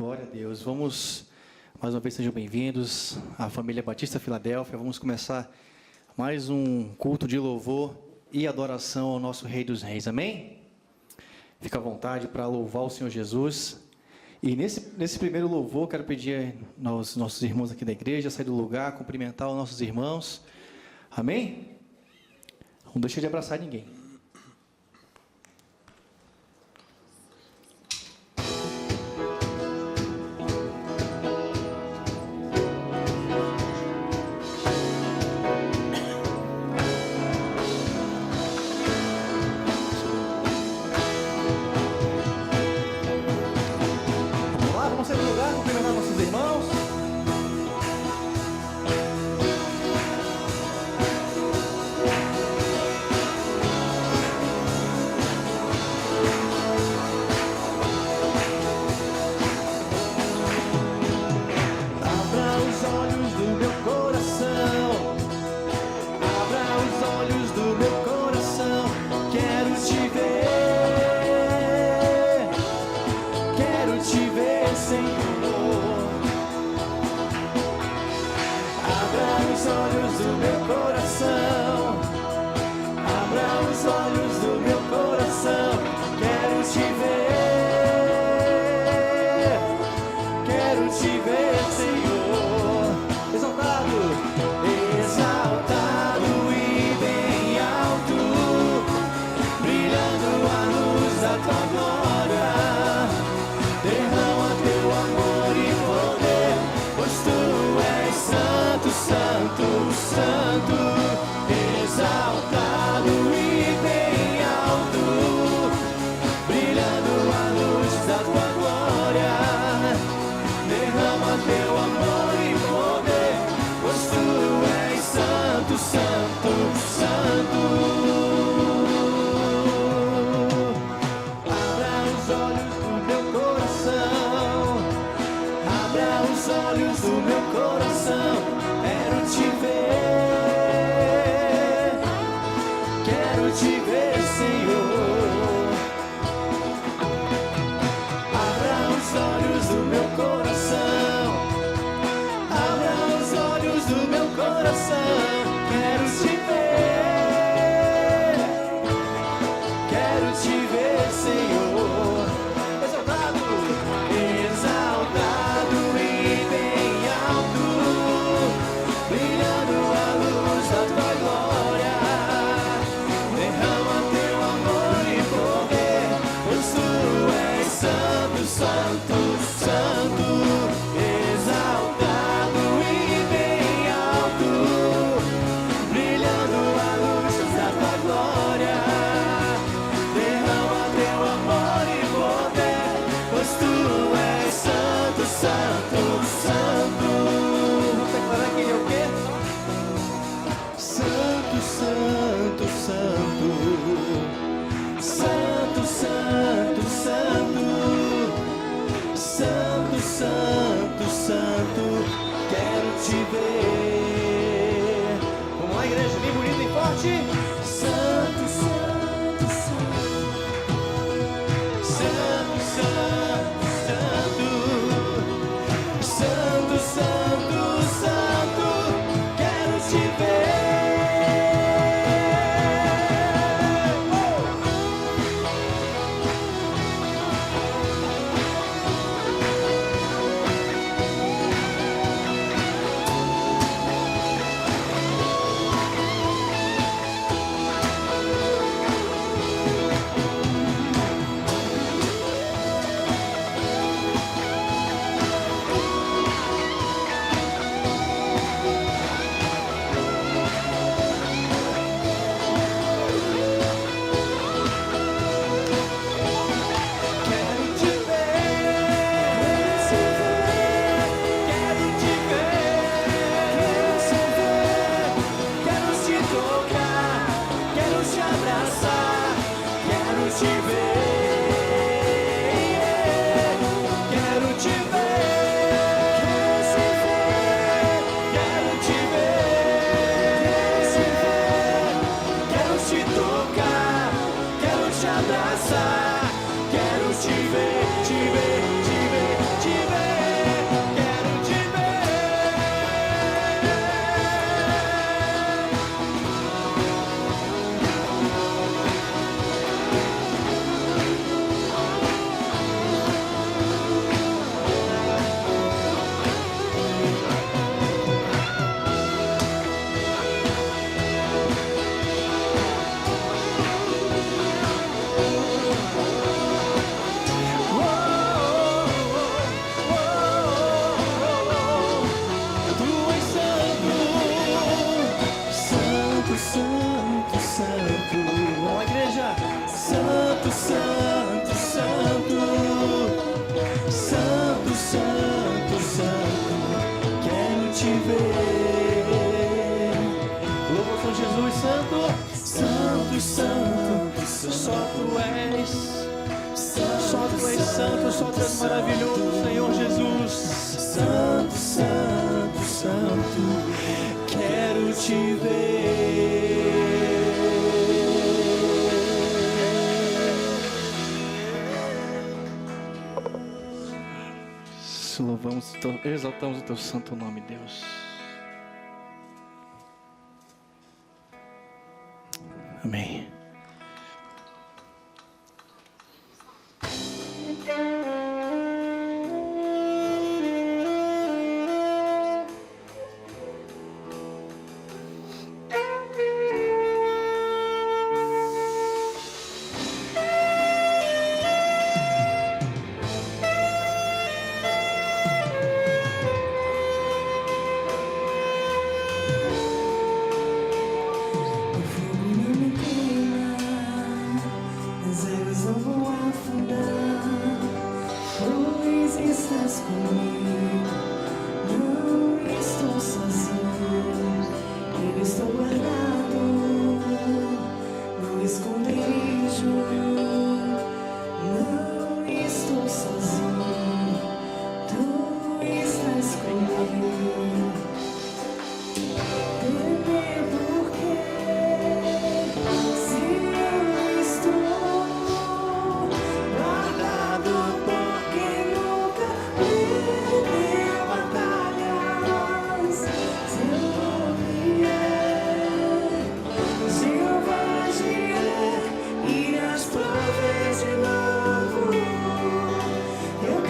Glória a Deus. Vamos, mais uma vez, sejam bem-vindos à família Batista Filadélfia. Vamos começar mais um culto de louvor e adoração ao nosso Rei dos Reis. Amém? Fica à vontade para louvar o Senhor Jesus. E nesse primeiro louvor, quero pedir aos nossos irmãos aqui da igreja, sair do lugar, cumprimentar os nossos irmãos. Amém? Não deixa de abraçar ninguém. Santo, ver. Louva o Senhor Jesus, santo, santo, santo, só tu és, só tu és santo, só tu és maravilhoso, Senhor Jesus. Santo, santo, santo, quero te ver. Louvamos, exaltamos o teu santo nome, Deus. Amém. Irás prover de novo. Eu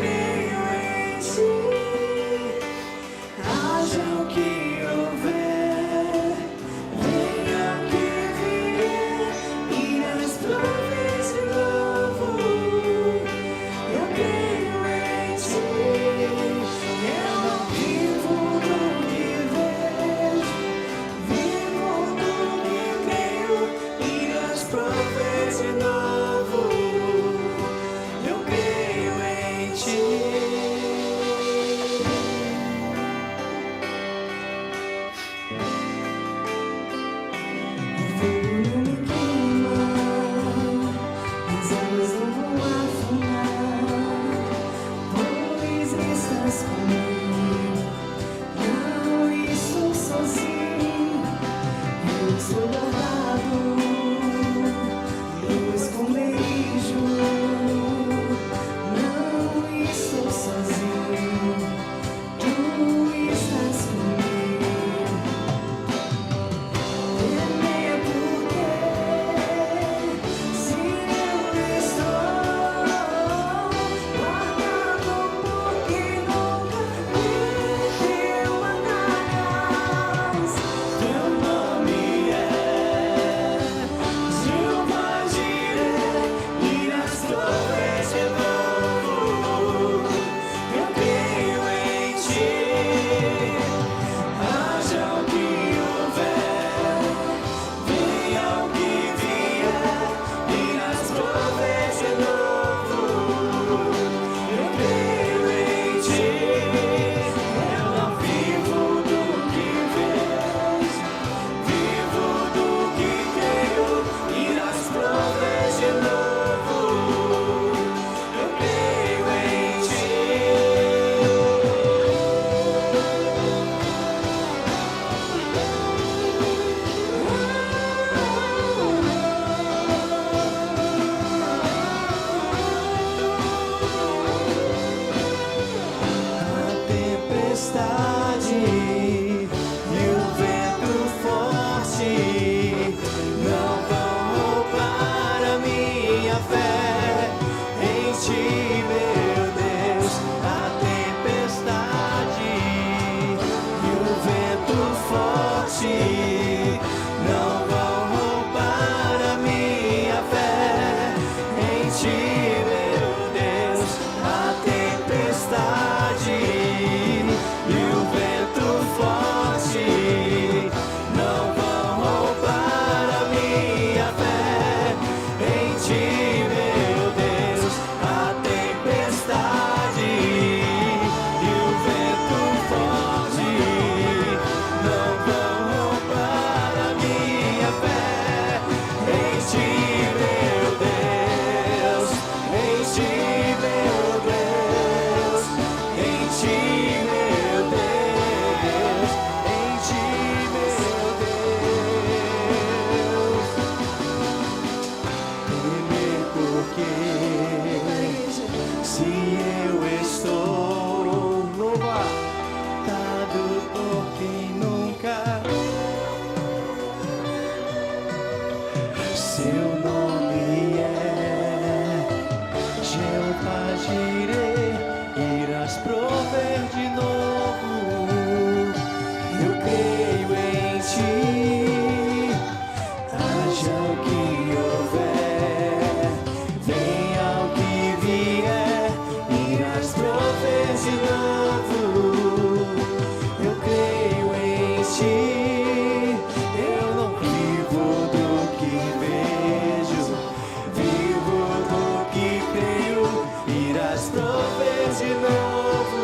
provês de novo.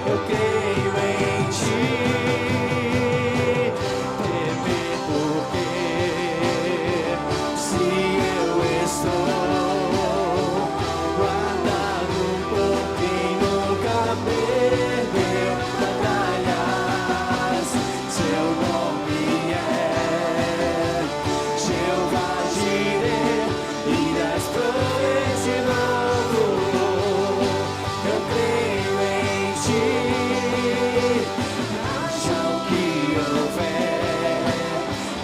Eu creio em ti. Temer porque se eu estou guardado por quem nunca perdeu batalhas, seu nome é Jeová Jireh, e das provês de novo. Eu creio em ti. Haja o que houver,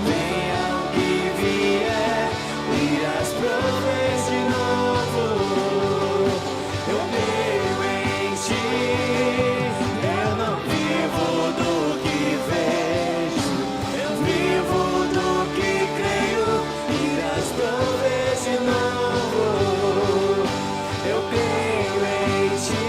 venha o que vier, e das provês de novo. Eu creio em ti. Eu não vivo do que vejo, eu vivo do que creio, e das provês de novo. Eu creio em ti.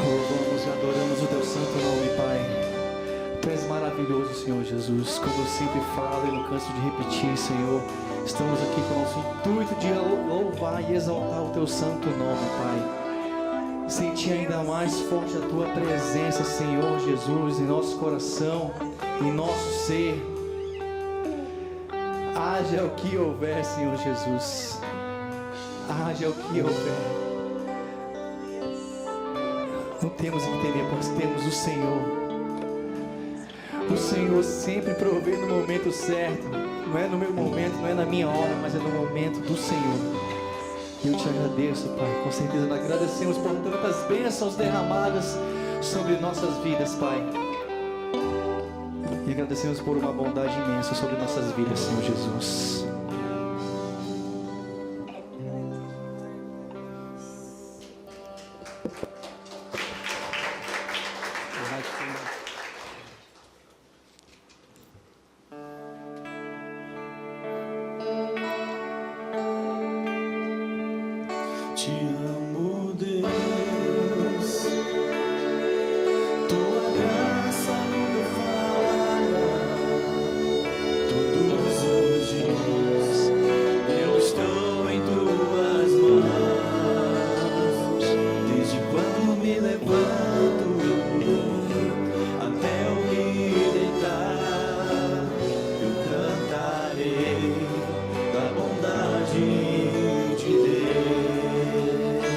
Louvamos e adoramos o teu santo nome, Pai. Tu és maravilhoso, Senhor Jesus. Como eu sempre falo e não canso de repetir, Senhor, estamos aqui com o nosso intuito de louvar e exaltar o teu santo nome, Pai. Sentir ainda mais forte a tua presença, Senhor Jesus, em nosso coração, em nosso ser. Haja o que houver, Senhor Jesus. Haja o que houver. Não temos que temer, pois temos o Senhor. O Senhor sempre provê no momento certo. Não é no meu momento, não é na minha hora, mas é no momento do Senhor. E eu te agradeço, Pai. Com certeza nós agradecemos por tantas bênçãos derramadas sobre nossas vidas, Pai. E agradecemos por uma bondade imensa sobre nossas vidas, Senhor Jesus. Te amo, Deus, tua graça nunca falha. Todos os dias eu estou em tuas mãos. Desde quando me levanto até eu me deitar, eu cantarei da bondade de Deus.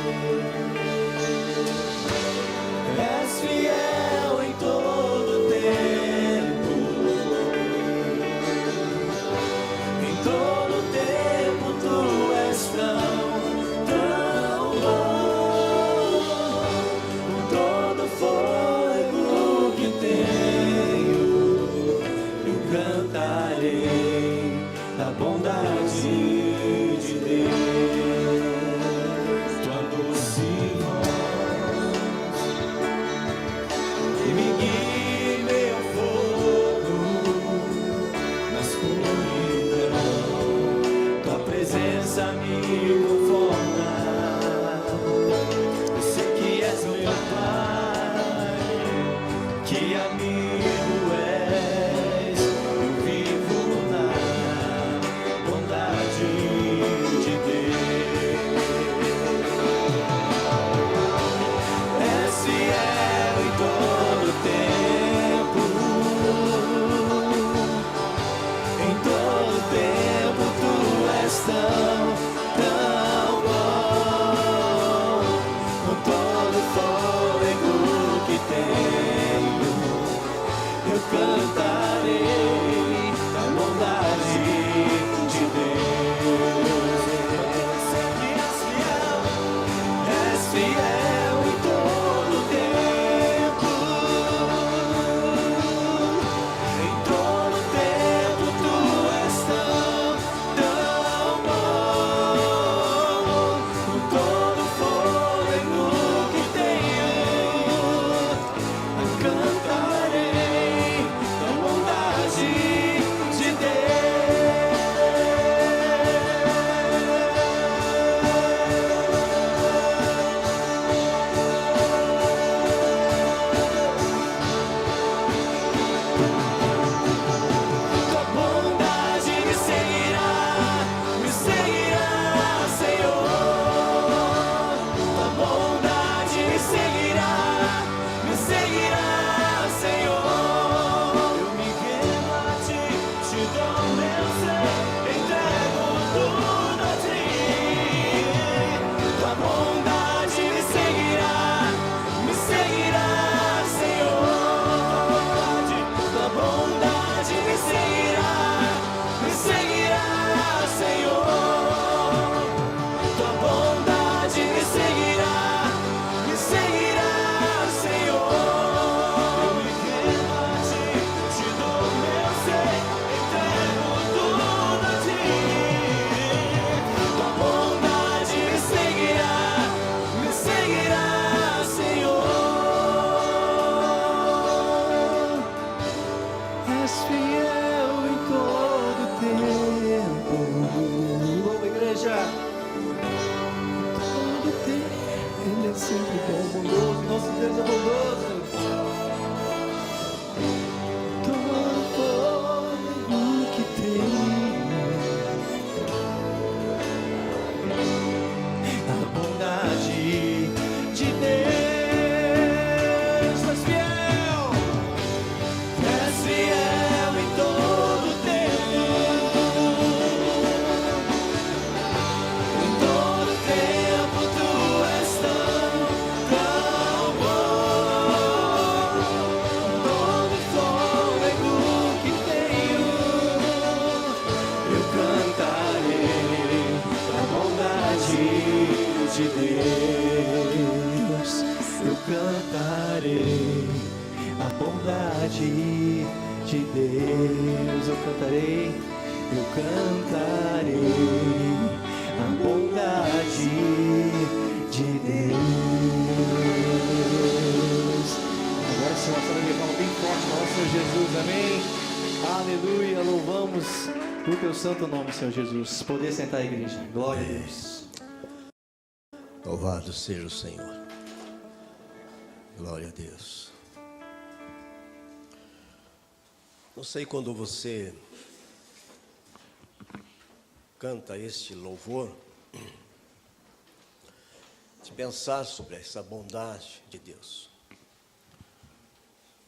sempre bom, bondoso, nosso Deus é bondoso. Todo fôlego que tenho, a bondade de Deus és fiel em todo tempo. Em todo tempo tu és tão bom. Todo fôlego que tenho, eu cantarei a bondade de Deus. Eu cantarei a bondade de Deus. Eu cantarei a bondade de Deus. Agora sim, uma salva de palmas bem forte para o Senhor Jesus, amém? Aleluia, louvamos o teu santo nome, Senhor Jesus. Poder sentar, igreja, glória a Deus. Louvado seja o Senhor. Glória a Deus. Não sei quando você canta este louvor, de pensar sobre essa bondade de Deus.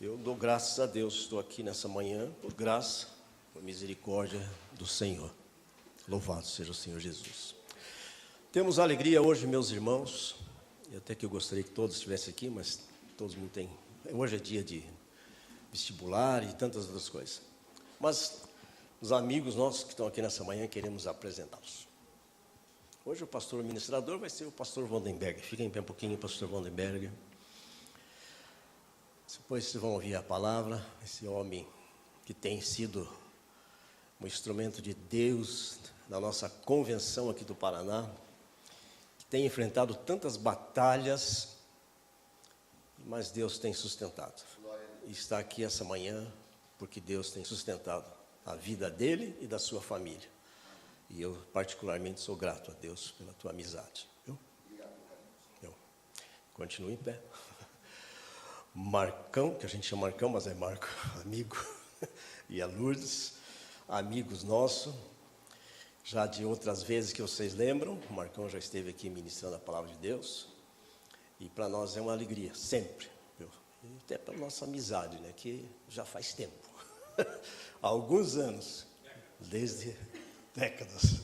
Eu dou graças a Deus, estou aqui nessa manhã, por graça, por misericórdia do Senhor. Louvado seja o Senhor Jesus. Temos alegria hoje, meus irmãos, e até que eu gostaria que todos estivessem aqui, mas todos não têm. Hoje é dia de vestibular e tantas outras coisas. Mas os amigos nossos que estão aqui nessa manhã, queremos apresentá-los. Hoje o pastor ministrador vai ser o pastor Vandenberg. Fiquem em pé um pouquinho, pastor Vandenberg. Depois vocês vão ouvir a palavra, esse homem que tem sido um instrumento de Deus na nossa convenção aqui do Paraná, que tem enfrentado tantas batalhas, mas Deus tem sustentado. E está aqui essa manhã porque Deus tem sustentado a vida dele e da sua família. E eu particularmente sou grato a Deus pela tua amizade. Viu? Eu. Continue em pé. Marcão, que a gente chama Marcão, mas é Marco, amigo, e a Lourdes, amigos nossos, já de outras vezes que vocês lembram, o Marcão já esteve aqui ministrando a palavra de Deus, e para nós é uma alegria, sempre, viu? E até para a nossa amizade, né, que já faz tempo, há alguns anos, desde décadas,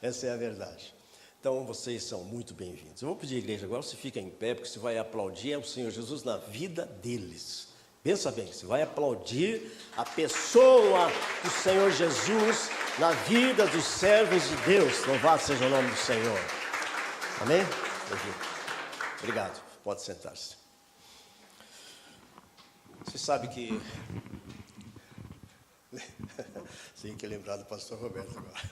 essa é a verdade. Então, vocês são muito bem-vindos. Eu vou pedir à igreja agora, você fica em pé, porque você vai aplaudir o Senhor Jesus na vida deles. Pensa bem, você vai aplaudir a pessoa do Senhor Jesus na vida dos servos de Deus. Louvado seja o nome do Senhor. Amém? Obrigado. Pode sentar-se. Você sabe que... Tem que lembrar do pastor Roberto agora.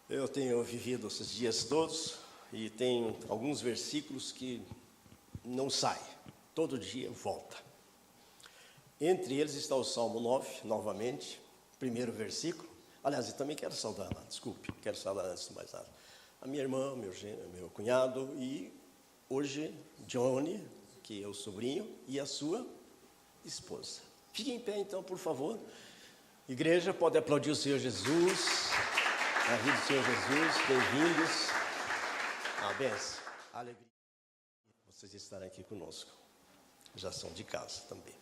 Eu tenho vivido esses dias todos e tem alguns versículos que não saem, todo dia volta. Entre eles está o Salmo 9, novamente, primeiro versículo. Aliás, eu também quero saudar, quero saudar antes de mais nada, a minha irmã, meu cunhado e hoje Johnny, que é o sobrinho, e a sua esposa. Fiquem em pé então, por favor. Igreja, pode aplaudir o Senhor Jesus. Na vida do Senhor Jesus, bem-vindos. A benção, a alegria. Vocês estarem aqui conosco. Já são de casa também.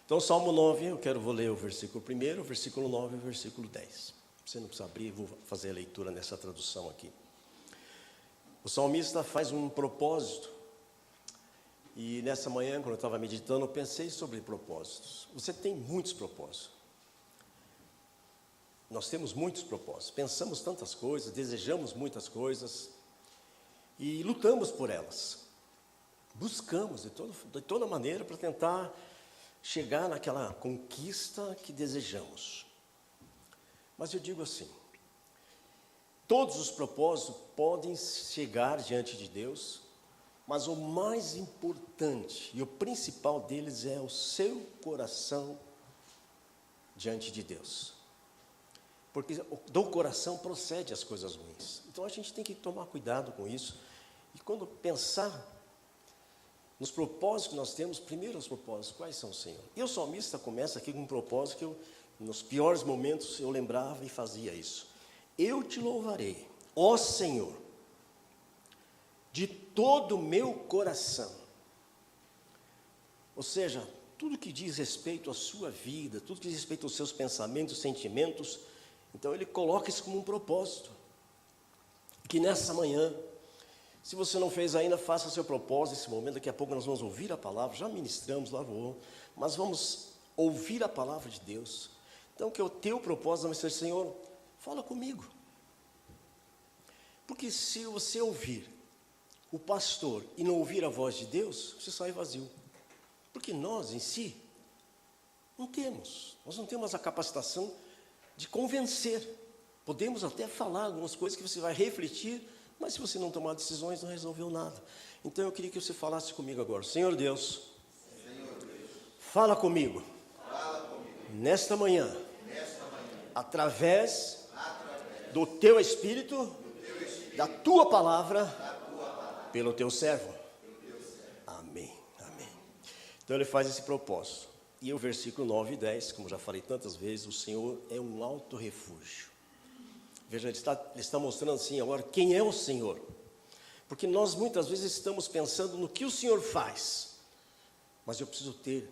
Então, Salmo 9, vou ler o versículo 1, o versículo 9 e o versículo 10. Você não precisa abrir, vou fazer a leitura nessa tradução aqui. O salmista faz um propósito. E nessa manhã, quando eu estava meditando, eu pensei sobre propósitos. Você tem muitos propósitos. Nós temos muitos propósitos, pensamos tantas coisas, desejamos muitas coisas e lutamos por elas. Buscamos de toda maneira para tentar chegar naquela conquista que desejamos. Mas eu digo assim, todos os propósitos podem chegar diante de Deus, mas o mais importante e o principal deles é o seu coração diante de Deus. porque do coração procede as coisas ruins. Então a gente tem que tomar cuidado com isso. E quando pensar nos propósitos que nós temos, primeiro os propósitos, quais são, Senhor? E o salmista começa aqui com um propósito que nos piores momentos eu lembrava e fazia isso. Eu te louvarei, ó Senhor, de todo o meu coração. Ou seja, tudo que diz respeito à sua vida, tudo que diz respeito aos seus pensamentos, sentimentos, então ele coloca isso como um propósito. Que nessa manhã, se você não fez ainda, faça seu propósito nesse momento. Daqui a pouco nós vamos ouvir a palavra, já ministramos, lavou, mas vamos ouvir a palavra de Deus. Então que o teu propósito vai ser, Senhor, fala comigo. Porque se você ouvir o pastor e não ouvir a voz de Deus, você sai vazio. Porque nós em si, nós não temos a capacitação de convencer. Podemos até falar algumas coisas que você vai refletir, mas se você não tomar decisões, não resolveu nada. Então eu queria que você falasse comigo agora. Senhor Deus, fala comigo, nesta manhã, através do teu Espírito, da tua palavra, pelo teu servo. Amém, amém. Então ele faz esse propósito. E o versículo 9 e 10, como já falei tantas vezes, o Senhor é um alto refúgio. Veja, ele está mostrando assim agora quem é o Senhor. Porque nós muitas vezes estamos pensando no que o Senhor faz. Mas eu preciso ter,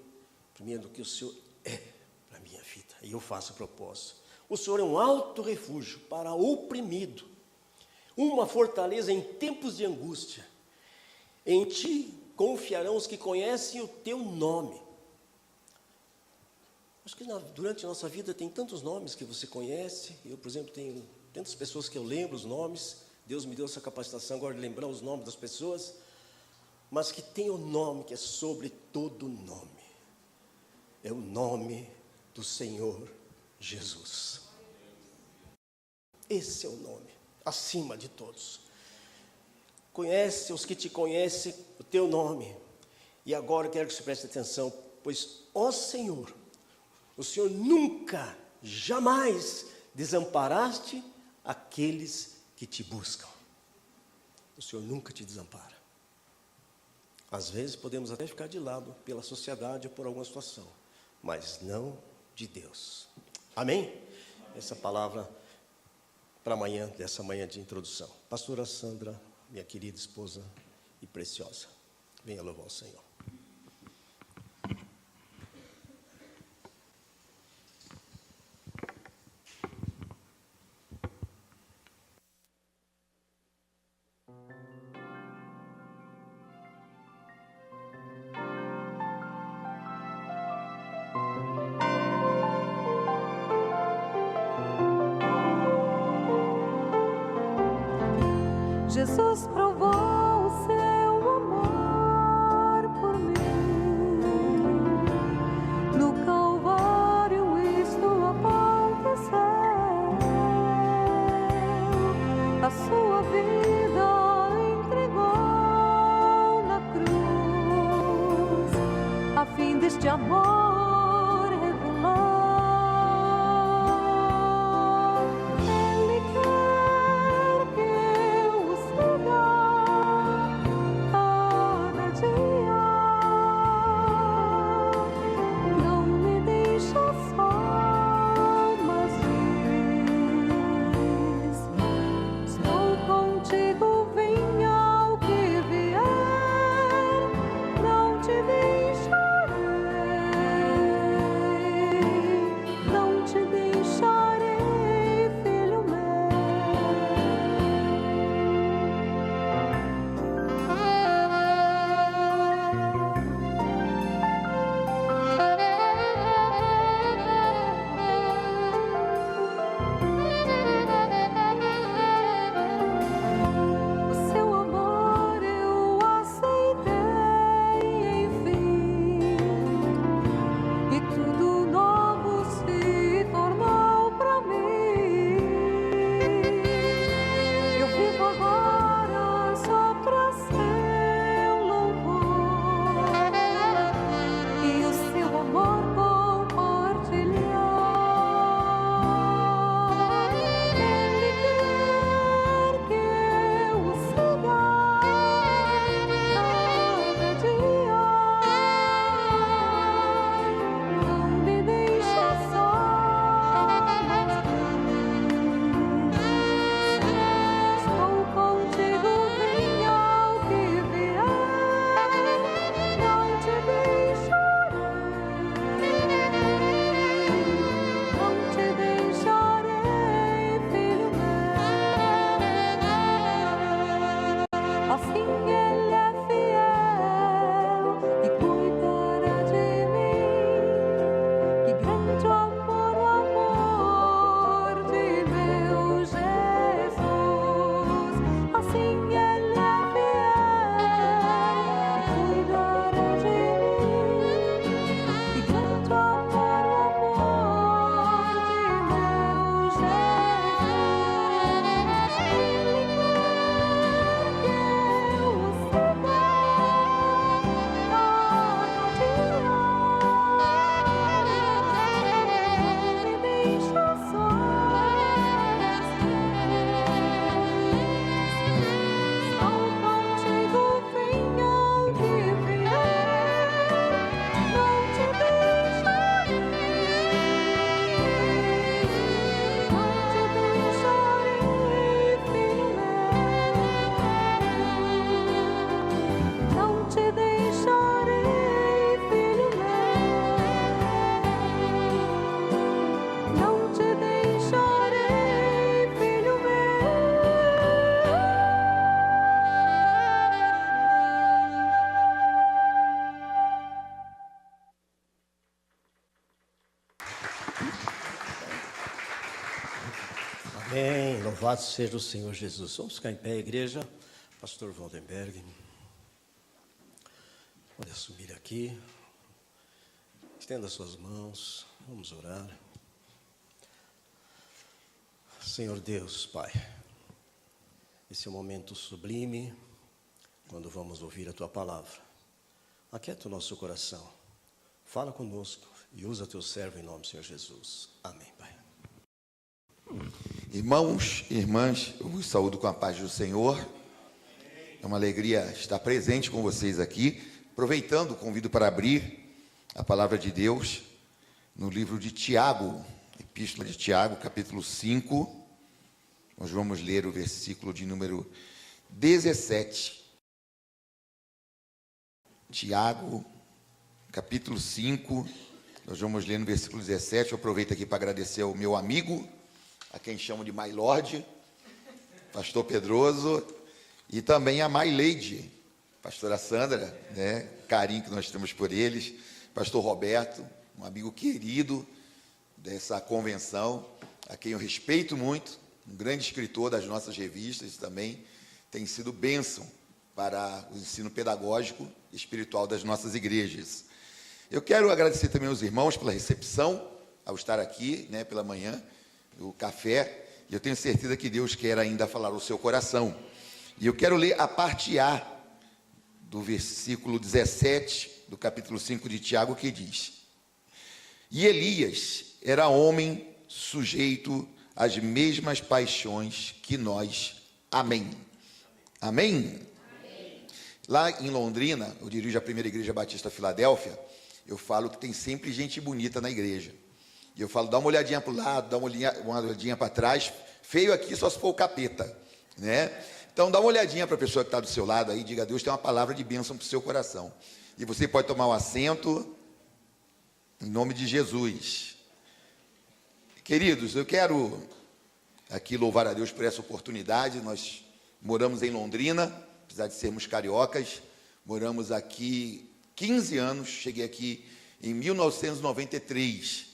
primeiro, do que o Senhor é para a minha vida. E eu faço o propósito. O Senhor é um alto refúgio para o oprimido. Uma fortaleza em tempos de angústia. Em ti confiarão os que conhecem o teu nome. Acho que durante a nossa vida tem tantos nomes que você conhece. Eu, por exemplo, tenho tantas pessoas que eu lembro os nomes. Deus me deu essa capacitação agora de lembrar os nomes das pessoas. Mas que tem o nome que é sobre todo nome. É o nome do Senhor Jesus. Esse é o nome, acima de todos. Conhece os que te conhecem o teu nome. E agora eu quero que você preste atenção, pois, ó Senhor, o Senhor nunca, jamais desamparaste aqueles que te buscam. O Senhor nunca te desampara. Às vezes podemos até ficar de lado pela sociedade ou por alguma situação, mas não de Deus. Amém? Essa palavra para amanhã, dessa manhã de introdução. Pastora Sandra, minha querida esposa e preciosa, venha louvar o Senhor. Jesus provou o seu amor por mim. No Calvário isto aconteceu. A sua vida entregou na cruz, a fim deste amor revelar. Ele quer que eu o siga cada dia. Não me deixa só, mas diz: estou contigo, venha o que vier, não te deixarei. Louvado seja o Senhor Jesus. Vamos ficar em pé, igreja. Pastor Waldenberg. Pode subir aqui. Estenda suas mãos. Vamos orar. Senhor Deus, Pai, esse é um momento sublime, quando vamos ouvir a Tua palavra. Aquieta o nosso coração. Fala conosco e usa Teu servo em nome do Senhor Jesus. Amém, Pai. Irmãos e irmãs, eu vos saúdo com a paz do Senhor. É uma alegria estar presente com vocês aqui. Aproveitando, convido para abrir a palavra de Deus no livro de Tiago, Epístola de Tiago, capítulo 5. Nós vamos ler o versículo de número 17. Tiago, capítulo 5. Nós vamos ler no versículo 17. Eu aproveito aqui para agradecer ao meu amigo, a quem chamo de My Lord, pastor Pedroso, e também a My Lady, pastora Sandra, né? Carinho que nós temos por eles, pastor Roberto, um amigo querido dessa convenção, a quem eu respeito muito, um grande escritor das nossas revistas, também tem sido bênção para o ensino pedagógico e espiritual das nossas igrejas. Eu quero agradecer também aos irmãos pela recepção, ao estar aqui, né, pela manhã, o café, e eu tenho certeza que Deus quer ainda falar ao seu coração. E eu quero ler a parte A do versículo 17 do capítulo 5 de Tiago, que diz: E Elias era homem sujeito às mesmas paixões que nós. Amém. Amém? Amém. Lá em Londrina, eu dirijo a primeira igreja batista Filadélfia, eu falo que tem sempre gente bonita na igreja. E eu falo, dá uma olhadinha para o lado, dá uma olhadinha para trás. Feio aqui só se for o capeta, né? Então dá uma olhadinha para a pessoa que está do seu lado aí, diga: Deus tem uma palavra de bênção para o seu coração. E você pode tomar um assento, em nome de Jesus. Queridos, eu quero aqui louvar a Deus por essa oportunidade. Nós moramos em Londrina, apesar de sermos cariocas, moramos aqui 15 anos, cheguei aqui em 1993,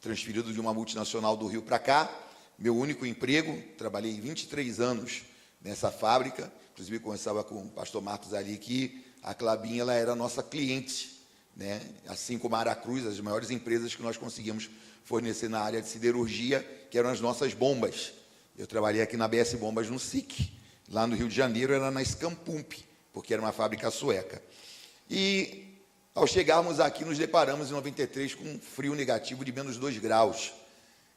transferido de uma multinacional do Rio para cá, meu único emprego, trabalhei 23 anos nessa fábrica, inclusive conversava com o pastor Marcos ali, que a Clabinha ela era nossa cliente, né? Assim como a Aracruz, as maiores empresas que nós conseguimos fornecer na área de siderurgia, que eram as nossas bombas. Eu trabalhei aqui na BS Bombas no SIC, lá no Rio de Janeiro era na Scampump, porque era uma fábrica sueca. E ao chegarmos aqui, nos deparamos em 93 com um frio negativo de menos 2 graus.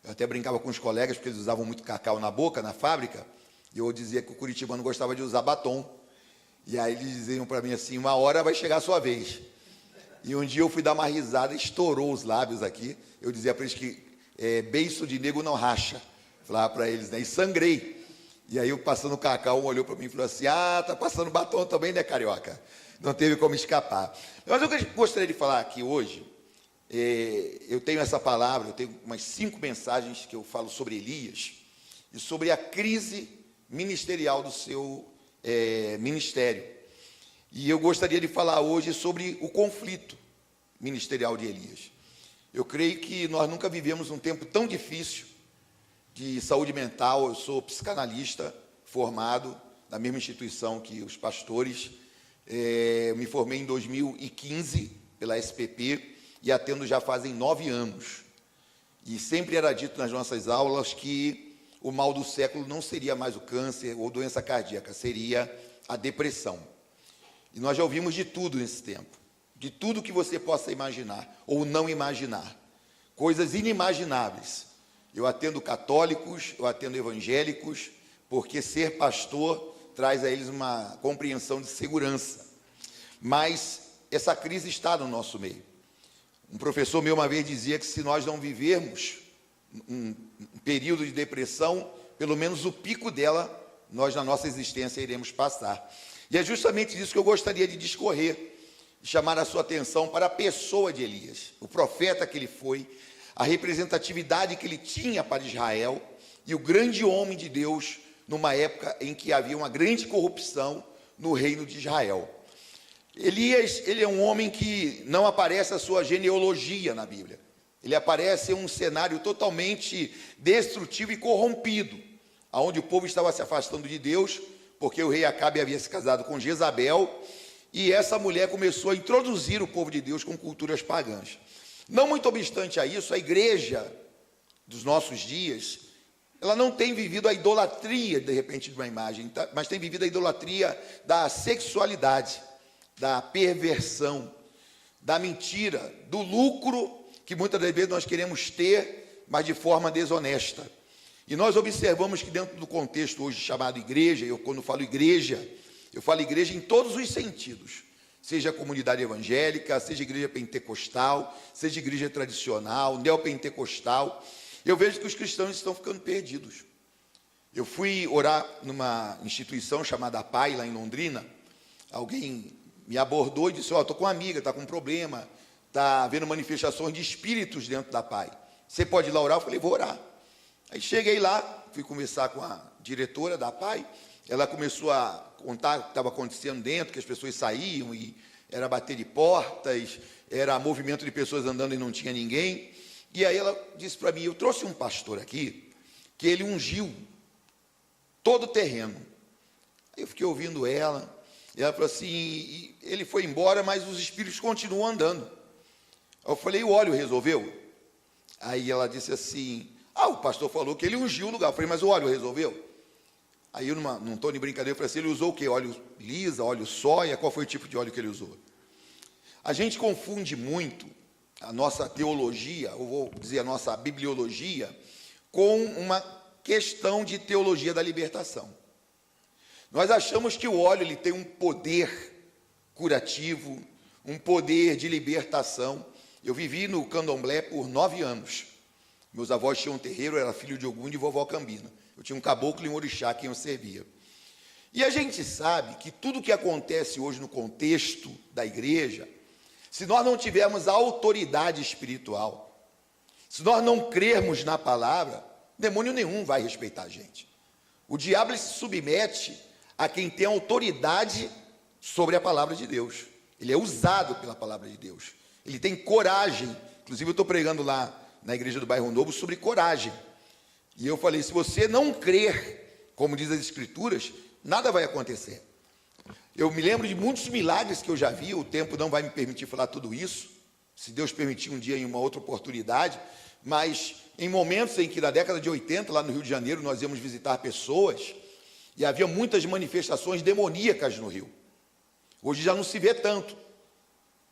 Eu até brincava com os colegas, porque eles usavam muito cacau na boca, na fábrica, e eu dizia que o curitibano gostava de usar batom. E aí eles diziam para mim assim: uma hora vai chegar a sua vez. E um dia eu fui dar uma risada, estourou os lábios aqui. Eu dizia para eles que beiço de nego não racha. Falava para eles, né? E sangrei. E aí eu passando o cacau, um olhou para mim e falou assim: ah, tá passando batom também, né, carioca? Não teve como escapar. Mas o que eu gostaria de falar aqui hoje, eu tenho essa palavra, eu tenho umas 5 mensagens que eu falo sobre Elias e sobre a crise ministerial do seu ministério. E eu gostaria de falar hoje sobre o conflito ministerial de Elias. Eu creio que nós nunca vivemos um tempo tão difícil de saúde mental. Eu sou psicanalista formado na mesma instituição que os pastores. Eu me formei em 2015 pela SPP e atendo já fazem 9 anos. E sempre era dito nas nossas aulas que o mal do século não seria mais o câncer ou doença cardíaca, seria a depressão. E nós já ouvimos de tudo nesse tempo, de tudo que você possa imaginar ou não imaginar, coisas inimagináveis. Eu atendo católicos, eu atendo evangélicos, porque ser pastor traz a eles uma compreensão de segurança. Mas essa crise está no nosso meio. Um professor meu uma vez dizia que se nós não vivermos um período de depressão, pelo menos o pico dela, nós na nossa existência iremos passar. E é justamente disso que eu gostaria de discorrer, de chamar a sua atenção para a pessoa de Elias, o profeta que ele foi, a representatividade que ele tinha para Israel e o grande homem de Deus numa época em que havia uma grande corrupção no reino de Israel. Elias, ele é um homem que não aparece a sua genealogia na Bíblia. Ele aparece em um cenário totalmente destrutivo e corrompido, onde o povo estava se afastando de Deus, porque o rei Acabe havia se casado com Jezabel, e essa mulher começou a introduzir o povo de Deus com culturas pagãs. Não muito obstante a isso, a igreja dos nossos dias, ela não tem vivido a idolatria, de repente, de uma imagem, mas tem vivido a idolatria da sexualidade, da perversão, da mentira, do lucro, que muitas das vezes nós queremos ter, mas de forma desonesta. E nós observamos que dentro do contexto hoje chamado igreja, quando falo igreja, eu falo igreja em todos os sentidos, seja a comunidade evangélica, seja a igreja pentecostal, seja a igreja tradicional, neopentecostal, eu vejo que os cristãos estão ficando perdidos. Eu fui orar numa instituição chamada PAI, lá em Londrina, alguém me abordou e disse, estou com uma amiga, está com um problema, está havendo manifestações de espíritos dentro da PAI, você pode ir lá orar? Eu falei, vou orar. Aí cheguei lá, fui conversar com a diretora da PAI, ela começou a contar o que estava acontecendo dentro, que as pessoas saíam e era bater de portas, era movimento de pessoas andando e não tinha ninguém. E aí ela disse para mim, eu trouxe um pastor aqui, que ele ungiu todo o terreno. Aí eu fiquei ouvindo ela, e ela falou assim, ele foi embora, mas os espíritos continuam andando. Eu falei, o óleo resolveu? Aí ela disse assim, o pastor falou que ele ungiu o lugar. Eu falei, mas o óleo resolveu? Aí eu, num tom de brincadeira, eu falei assim, ele usou o quê? Óleo lisa, óleo soia? Qual foi o tipo de óleo que ele usou? A gente confunde muito a nossa teologia, ou vou dizer a nossa bibliologia, com uma questão de teologia da libertação. Nós achamos que o óleo ele tem um poder curativo, um poder de libertação. Eu vivi no candomblé por 9 anos. Meus avós tinham um terreiro, eu era filho de Ogum e de vovó Cambina. Eu tinha um caboclo e um orixá quem eu servia. E a gente sabe que tudo que acontece hoje no contexto da igreja, se nós não tivermos a autoridade espiritual, se nós não crermos na palavra, demônio nenhum vai respeitar a gente. O diabo ele se submete a quem tem autoridade sobre a palavra de Deus. Ele é usado pela palavra de Deus. Ele tem coragem. Inclusive eu estou pregando lá na igreja do Bairro Novo sobre coragem. E eu falei, se você não crer, como diz as escrituras, nada vai acontecer. Eu me lembro de muitos milagres que eu já vi, o tempo não vai me permitir falar tudo isso, se Deus permitir um dia em uma outra oportunidade, mas em momentos em que na década de 80, lá no Rio de Janeiro, nós íamos visitar pessoas, e havia muitas manifestações demoníacas no Rio. Hoje já não se vê tanto,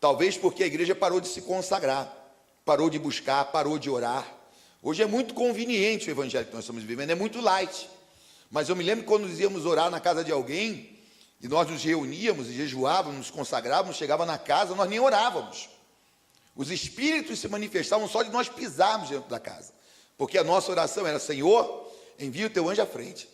talvez porque a igreja parou de se consagrar, parou de buscar, parou de orar. Hoje é muito conveniente o evangelho que nós estamos vivendo, é muito light. Mas eu me lembro que quando nós íamos orar na casa de alguém, e nós nos reuníamos e jejuávamos, nos consagrávamos, chegava na casa, nós nem orávamos. Os espíritos se manifestavam só de nós pisarmos dentro da casa. Porque a nossa oração era, Senhor, envia o teu anjo à frente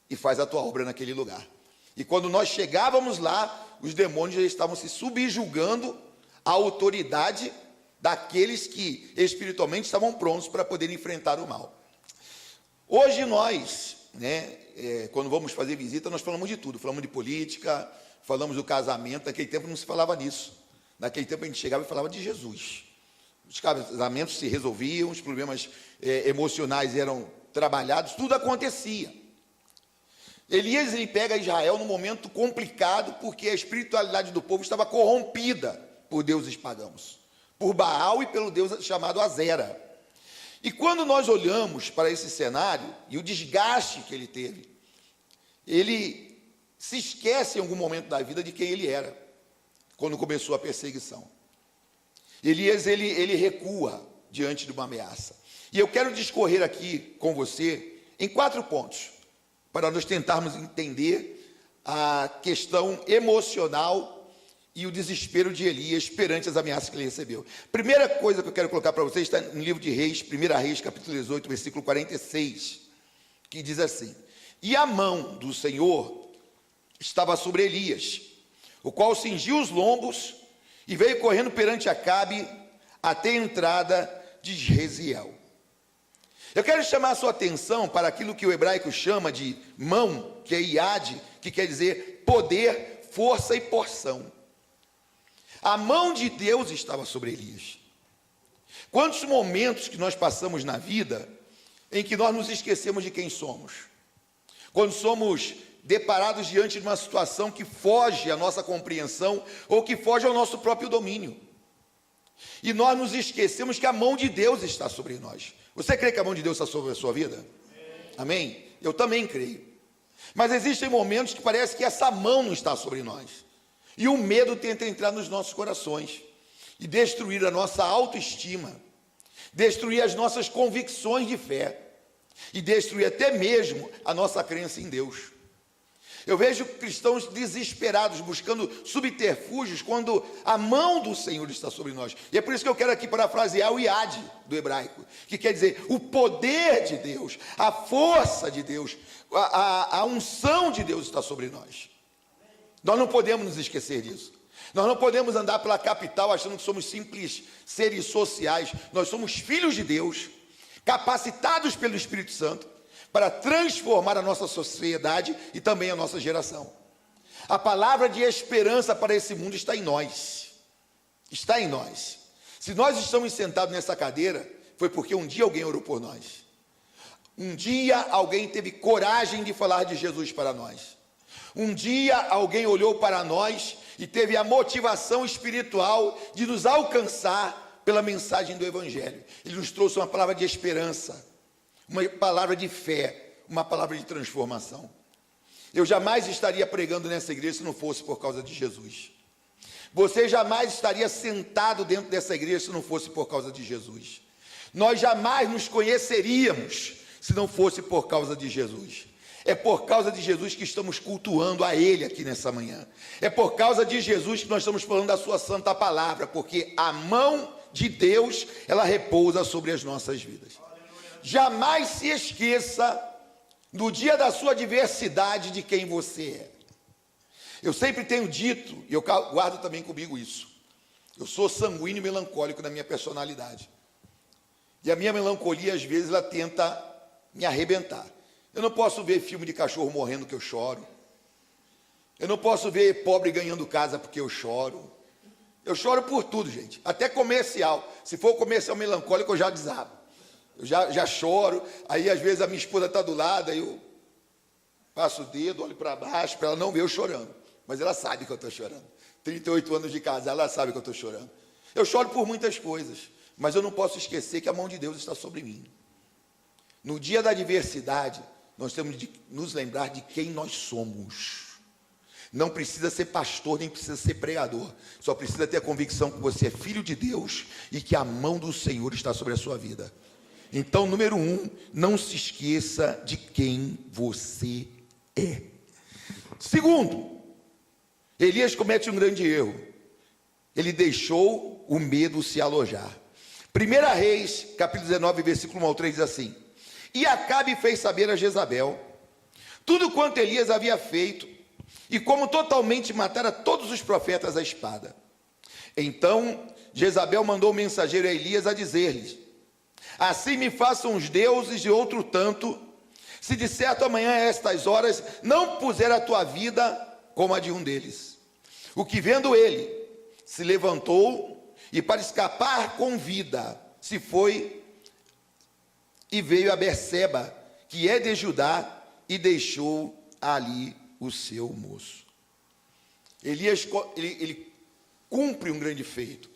e faz a tua obra naquele lugar. E quando nós chegávamos lá, os demônios já estavam se subjugando à autoridade daqueles que espiritualmente estavam prontos para poder enfrentar o mal. Hoje nós, quando vamos fazer visita, nós falamos de tudo, falamos de política, falamos do casamento. Naquele tempo não se falava nisso. Naquele tempo a gente chegava e falava de Jesus. Os casamentos se resolviam, os problemas emocionais eram trabalhados, tudo acontecia. Elias ele pega Israel num momento complicado, porque a espiritualidade do povo estava corrompida por deuses pagãos, por Baal e pelo Deus chamado Azera. E quando nós olhamos para esse cenário e o desgaste que ele teve, ele se esquece em algum momento da vida de quem ele era, quando começou a perseguição. Elias, ele recua diante de uma ameaça. E eu quero discorrer aqui com você em 4 pontos, para nós tentarmos entender a questão emocional e o desespero de Elias perante as ameaças que ele recebeu. Primeira coisa que eu quero colocar para vocês está no livro de Reis, 1 Reis, capítulo 18, versículo 46, que diz assim: E a mão do Senhor estava sobre Elias, o qual cingiu os lombos e veio correndo perante Acabe até a entrada de Jezreel. Eu quero chamar a sua atenção para aquilo que o hebraico chama de mão, que é iade, que quer dizer poder, força e porção. A mão de Deus estava sobre Elias. Quantos momentos que nós passamos na vida em que nós nos esquecemos de quem somos? quando somos deparados diante de uma situação que foge à nossa compreensão ou que foge ao nosso próprio domínio. E nós nos esquecemos que a mão de Deus está sobre nós. Você crê que a mão de Deus está sobre a sua vida? Amém? Eu também creio. Mas existem momentos que parece que essa mão não está sobre nós. E o medo tenta entrar nos nossos corações e destruir a nossa autoestima, destruir as nossas convicções de fé e destruir até mesmo a nossa crença em Deus. Eu vejo cristãos desesperados, buscando subterfúgios, quando a mão do Senhor está sobre nós. E é por isso que eu quero aqui parafrasear o iad do hebraico, que quer dizer o poder de Deus, a força de Deus, a unção de Deus está sobre nós. Nós não podemos nos esquecer disso. Nós não podemos andar pela capital achando que somos simples seres sociais. Nós somos filhos de Deus, capacitados pelo Espírito Santo, para transformar a nossa sociedade e também a nossa geração. A palavra de esperança para esse mundo está em nós. Está em nós. Se nós estamos sentados nessa cadeira, foi porque um dia alguém orou por nós. Um dia alguém teve coragem de falar de Jesus para nós. Um dia alguém olhou para nós e teve a motivação espiritual de nos alcançar pela mensagem do Evangelho. Ele nos trouxe uma palavra de esperança, uma palavra de fé, uma palavra de transformação. Eu jamais estaria pregando nessa igreja se não fosse por causa de Jesus. Você jamais estaria sentado dentro dessa igreja se não fosse por causa de Jesus. Nós jamais nos conheceríamos se não fosse por causa de Jesus. É por causa de Jesus que estamos cultuando a Ele aqui nessa manhã. É por causa de Jesus que nós estamos falando da sua santa palavra, porque a mão de Deus, ela repousa sobre as nossas vidas. Jamais se esqueça, no dia da sua adversidade, de quem você é. Eu sempre tenho dito, e eu guardo também comigo isso, eu sou sanguíneo e melancólico na minha personalidade. E a minha melancolia, às vezes, ela tenta me arrebentar. Eu não posso ver filme de cachorro morrendo que eu choro. Eu não posso ver pobre ganhando casa porque eu choro. Eu choro por tudo, gente, até comercial. Se for comercial melancólico, eu já desabo. Eu já choro, aí às vezes a minha esposa está do lado, aí eu passo o dedo, olho para baixo, para ela não ver eu chorando. Mas ela sabe que eu estou chorando. 38 anos de casa, ela sabe que eu estou chorando. Eu choro por muitas coisas, mas eu não posso esquecer que a mão de Deus está sobre mim. No dia da adversidade, nós temos de nos lembrar de quem nós somos. Não precisa ser pastor, nem precisa ser pregador. Só precisa ter a convicção que você é filho de Deus e que a mão do Senhor está sobre a sua vida. Então, número 1, não se esqueça de quem você é. Segundo, Elias comete um grande erro. Ele deixou o medo se alojar. 1 Reis, capítulo 19, versículo 1 ao 3, diz assim: E Acabe fez saber a Jezabel tudo quanto Elias havia feito, e como totalmente matara todos os profetas à espada. Então Jezabel mandou o mensageiro a Elias a dizer-lhes: Assim me façam os deuses de outro tanto, se de certo amanhã a estas horas não puser a tua vida como a de um deles. O que vendo ele, se levantou e para escapar com vida, se foi e veio a Berseba, que é de Judá, e deixou ali o seu moço. Elias, ele cumpre um grande feito.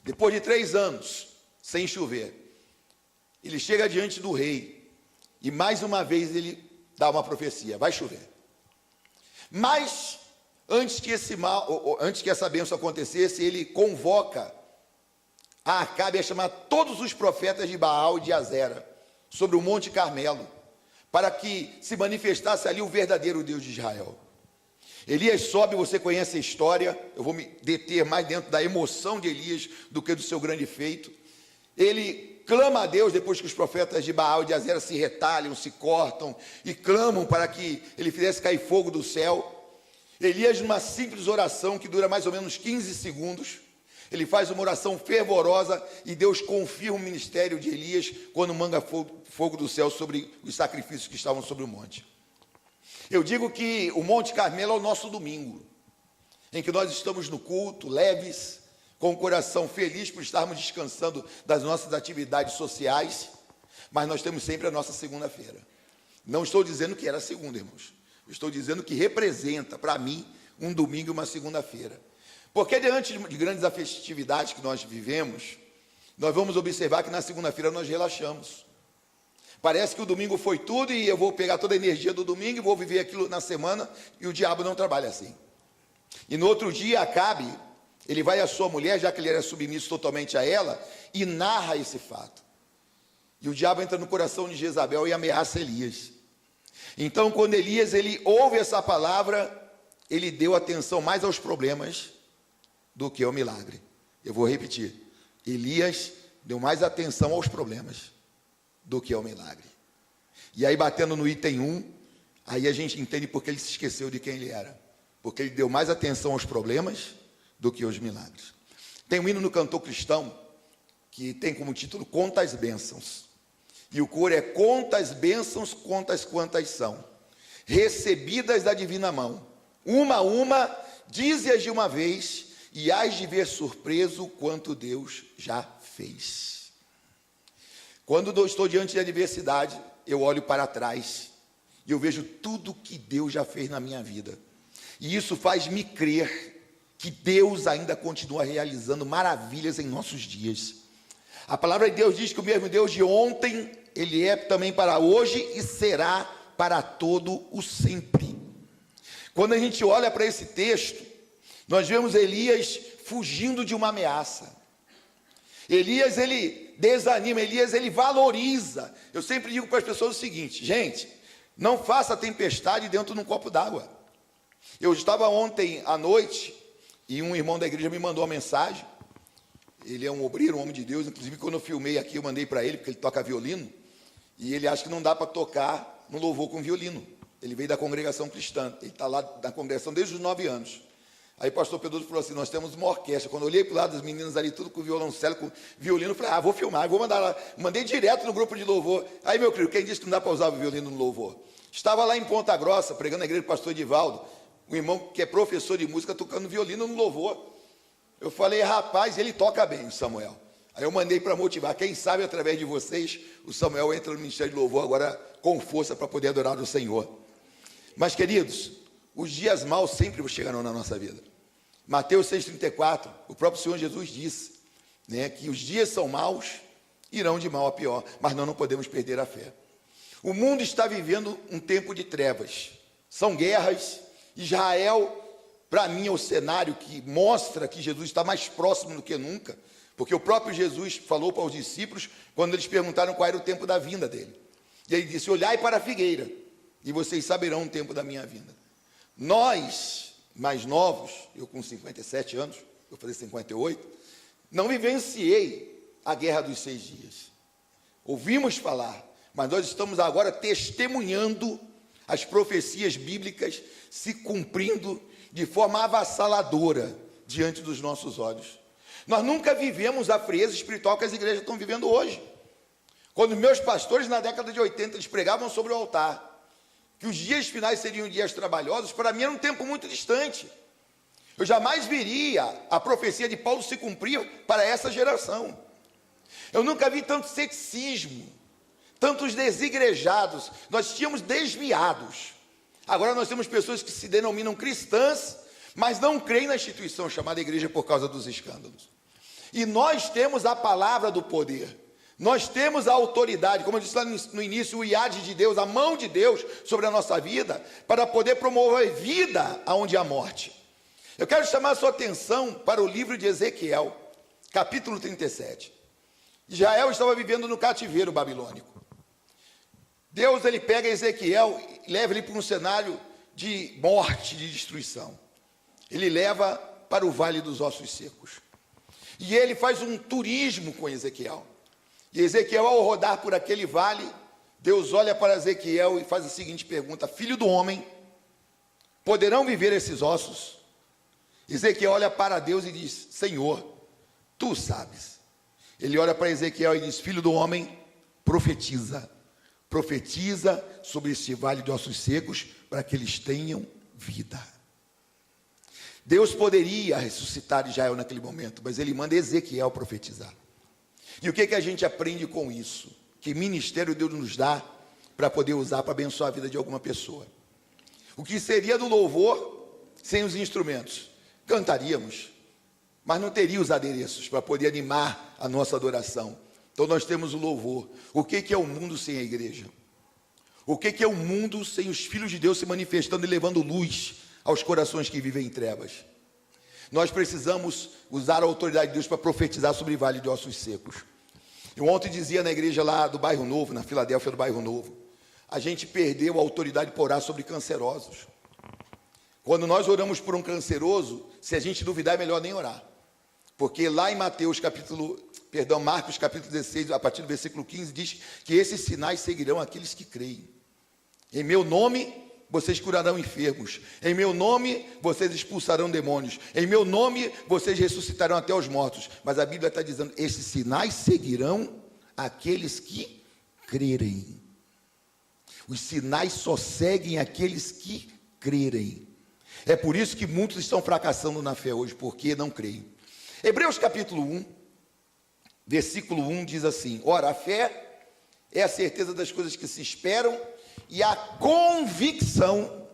Depois de 3 anos, sem chover, ele chega diante do rei, e mais uma vez ele dá uma profecia: vai chover. Mas, antes que essa bênção acontecesse, ele convoca a Acabe a chamar todos os profetas de Baal e de Azera, sobre o Monte Carmelo, para que se manifestasse ali o verdadeiro Deus de Israel. Elias sobe, você conhece a história, eu vou me deter mais dentro da emoção de Elias do que do seu grande feito. Ele clama a Deus depois que os profetas de Baal e de Azera se retalham, se cortam e clamam para que ele fizesse cair fogo do céu. Elias, numa simples oração que dura mais ou menos 15 segundos, ele faz uma oração fervorosa e Deus confirma o ministério de Elias quando manda fogo do céu sobre os sacrifícios que estavam sobre o monte. Eu digo que o Monte Carmelo é o nosso domingo, em que nós estamos no culto, leves, com o coração feliz por estarmos descansando das nossas atividades sociais, mas nós temos sempre a nossa segunda-feira. Não estou dizendo que era segunda, irmãos. Eu estou dizendo que representa, para mim, um domingo e uma segunda-feira. Porque diante de grandes festividades que nós vivemos, nós vamos observar que na segunda-feira nós relaxamos. Parece que o domingo foi tudo e eu vou pegar toda a energia do domingo e vou viver aquilo na semana, e o diabo não trabalha assim. E no outro dia, Acabe, ele vai à sua mulher, já que ele era submisso totalmente a ela, e narra esse fato. E o diabo entra no coração de Jezabel e ameaça Elias. Então, quando Elias ele ouve essa palavra, ele deu atenção mais aos problemas do que ao milagre. Eu vou repetir. Elias deu mais atenção aos problemas do que ao milagre. E aí, batendo no item 1, aí a gente entende porque ele se esqueceu de quem ele era. Porque ele deu mais atenção aos problemas do que aos milagres. Tem um hino no cantor cristão que tem como título Conta as Bênçãos. E o coro é: conta as bênçãos, contas quantas são, recebidas da divina mão. Uma a uma, dize-as de uma vez, e hás de ver surpreso quanto Deus já fez. Quando eu estou diante de adversidade, eu olho para trás e eu vejo tudo que Deus já fez na minha vida. E isso faz me crer que Deus ainda continua realizando maravilhas em nossos dias. A palavra de Deus diz que o mesmo Deus de ontem, Ele é também para hoje e será para todo o sempre. Quando a gente olha para esse texto, nós vemos Elias fugindo de uma ameaça. Elias, ele desanima, Elias, ele valoriza. Eu sempre digo para as pessoas o seguinte: gente, não faça tempestade dentro de um copo d'água. Eu estava ontem à noite e um irmão da igreja me mandou uma mensagem. Ele é um obreiro, um homem de Deus. Inclusive, quando eu filmei aqui, eu mandei para ele, porque ele toca violino. E ele acha que não dá para tocar no louvor com violino. Ele veio da congregação cristã. Ele está lá na congregação desde os 9 anos. Aí o pastor Pedro falou assim: nós temos uma orquestra. Quando eu olhei para o lado das meninas ali, tudo com violoncelo, com violino, eu falei: vou filmar, vou mandar lá. Mandei direto no grupo de louvor. Aí, meu querido, quem disse que não dá para usar o violino no louvor? Estava lá em Ponta Grossa, pregando na igreja do pastor Edivaldo, um irmão que é professor de música, tocando violino no louvor. Eu falei: rapaz, ele toca bem, o Samuel. Aí eu mandei para motivar. Quem sabe, através de vocês, o Samuel entra no ministério de louvor agora com força para poder adorar o Senhor. Mas, queridos, os dias maus sempre chegarão na nossa vida. Mateus 6,34, o próprio Senhor Jesus disse, né, que os dias são maus, irão de mal a pior, mas nós não podemos perder a fé. O mundo está vivendo um tempo de trevas. São guerras. Israel, para mim, é o cenário que mostra que Jesus está mais próximo do que nunca, porque o próprio Jesus falou para os discípulos, quando eles perguntaram qual era o tempo da vinda dele. E ele disse: olhai para a figueira, e vocês saberão o tempo da minha vinda. Nós, mais novos, eu com 57 anos, vou fazer 58, não vivenciei a guerra dos 6 dias. Ouvimos falar, mas nós estamos agora testemunhando as profecias bíblicas se cumprindo de forma avassaladora diante dos nossos olhos. Nós nunca vivemos a frieza espiritual que as igrejas estão vivendo hoje. Quando meus pastores, na década de 80, eles pregavam sobre o altar, que os dias finais seriam dias trabalhosos, para mim era um tempo muito distante. Eu jamais viria a profecia de Paulo se cumprir para essa geração. Eu nunca vi tanto sexismo, tantos desigrejados. Nós tínhamos desviados. Agora nós temos pessoas que se denominam cristãs, mas não creem na instituição chamada igreja por causa dos escândalos. E nós temos a palavra do poder. Nós temos a autoridade, como eu disse lá no início, o iade de Deus, a mão de Deus sobre a nossa vida, para poder promover vida aonde há morte. Eu quero chamar a sua atenção para o livro de Ezequiel, capítulo 37. Israel estava vivendo no cativeiro babilônico. Deus, ele pega Ezequiel e leva ele para um cenário de morte, de destruição. Ele leva para o Vale dos Ossos Secos. E ele faz um turismo com Ezequiel. E Ezequiel, ao rodar por aquele vale, Deus olha para Ezequiel e faz a seguinte pergunta: filho do homem, poderão viver esses ossos? Ezequiel olha para Deus e diz: Senhor, tu sabes. Ele olha para Ezequiel e diz: filho do homem, profetiza sobre este vale de ossos secos, para que eles tenham vida. Deus poderia ressuscitar Israel naquele momento, mas ele manda Ezequiel profetizar. E o que a gente aprende com isso? Que ministério Deus nos dá para poder usar para abençoar a vida de alguma pessoa. O que seria do louvor sem os instrumentos? Cantaríamos, mas não teria os adereços para poder animar a nossa adoração. Então nós temos o louvor. O que é o mundo sem a igreja? O que é o mundo sem os filhos de Deus se manifestando e levando luz aos corações que vivem em trevas? Nós precisamos usar a autoridade de Deus para profetizar sobre o vale de ossos secos. Eu ontem dizia na igreja lá do Bairro Novo, na Filadélfia do Bairro Novo, a gente perdeu a autoridade para orar sobre cancerosos. Quando nós oramos por um canceroso, se a gente duvidar é melhor nem orar. Porque lá em Marcos capítulo 16, a partir do versículo 15, diz que esses sinais seguirão aqueles que creem. Em meu nome vocês curarão enfermos. Em meu nome vocês expulsarão demônios. Em meu nome vocês ressuscitarão até os mortos. Mas a Bíblia está dizendo, esses sinais seguirão aqueles que crerem. Os sinais só seguem aqueles que crerem. É por isso que muitos estão fracassando na fé hoje, porque não creem. Hebreus capítulo 1, versículo 1 diz assim: ora, a fé é a certeza das coisas que se esperam e a convicção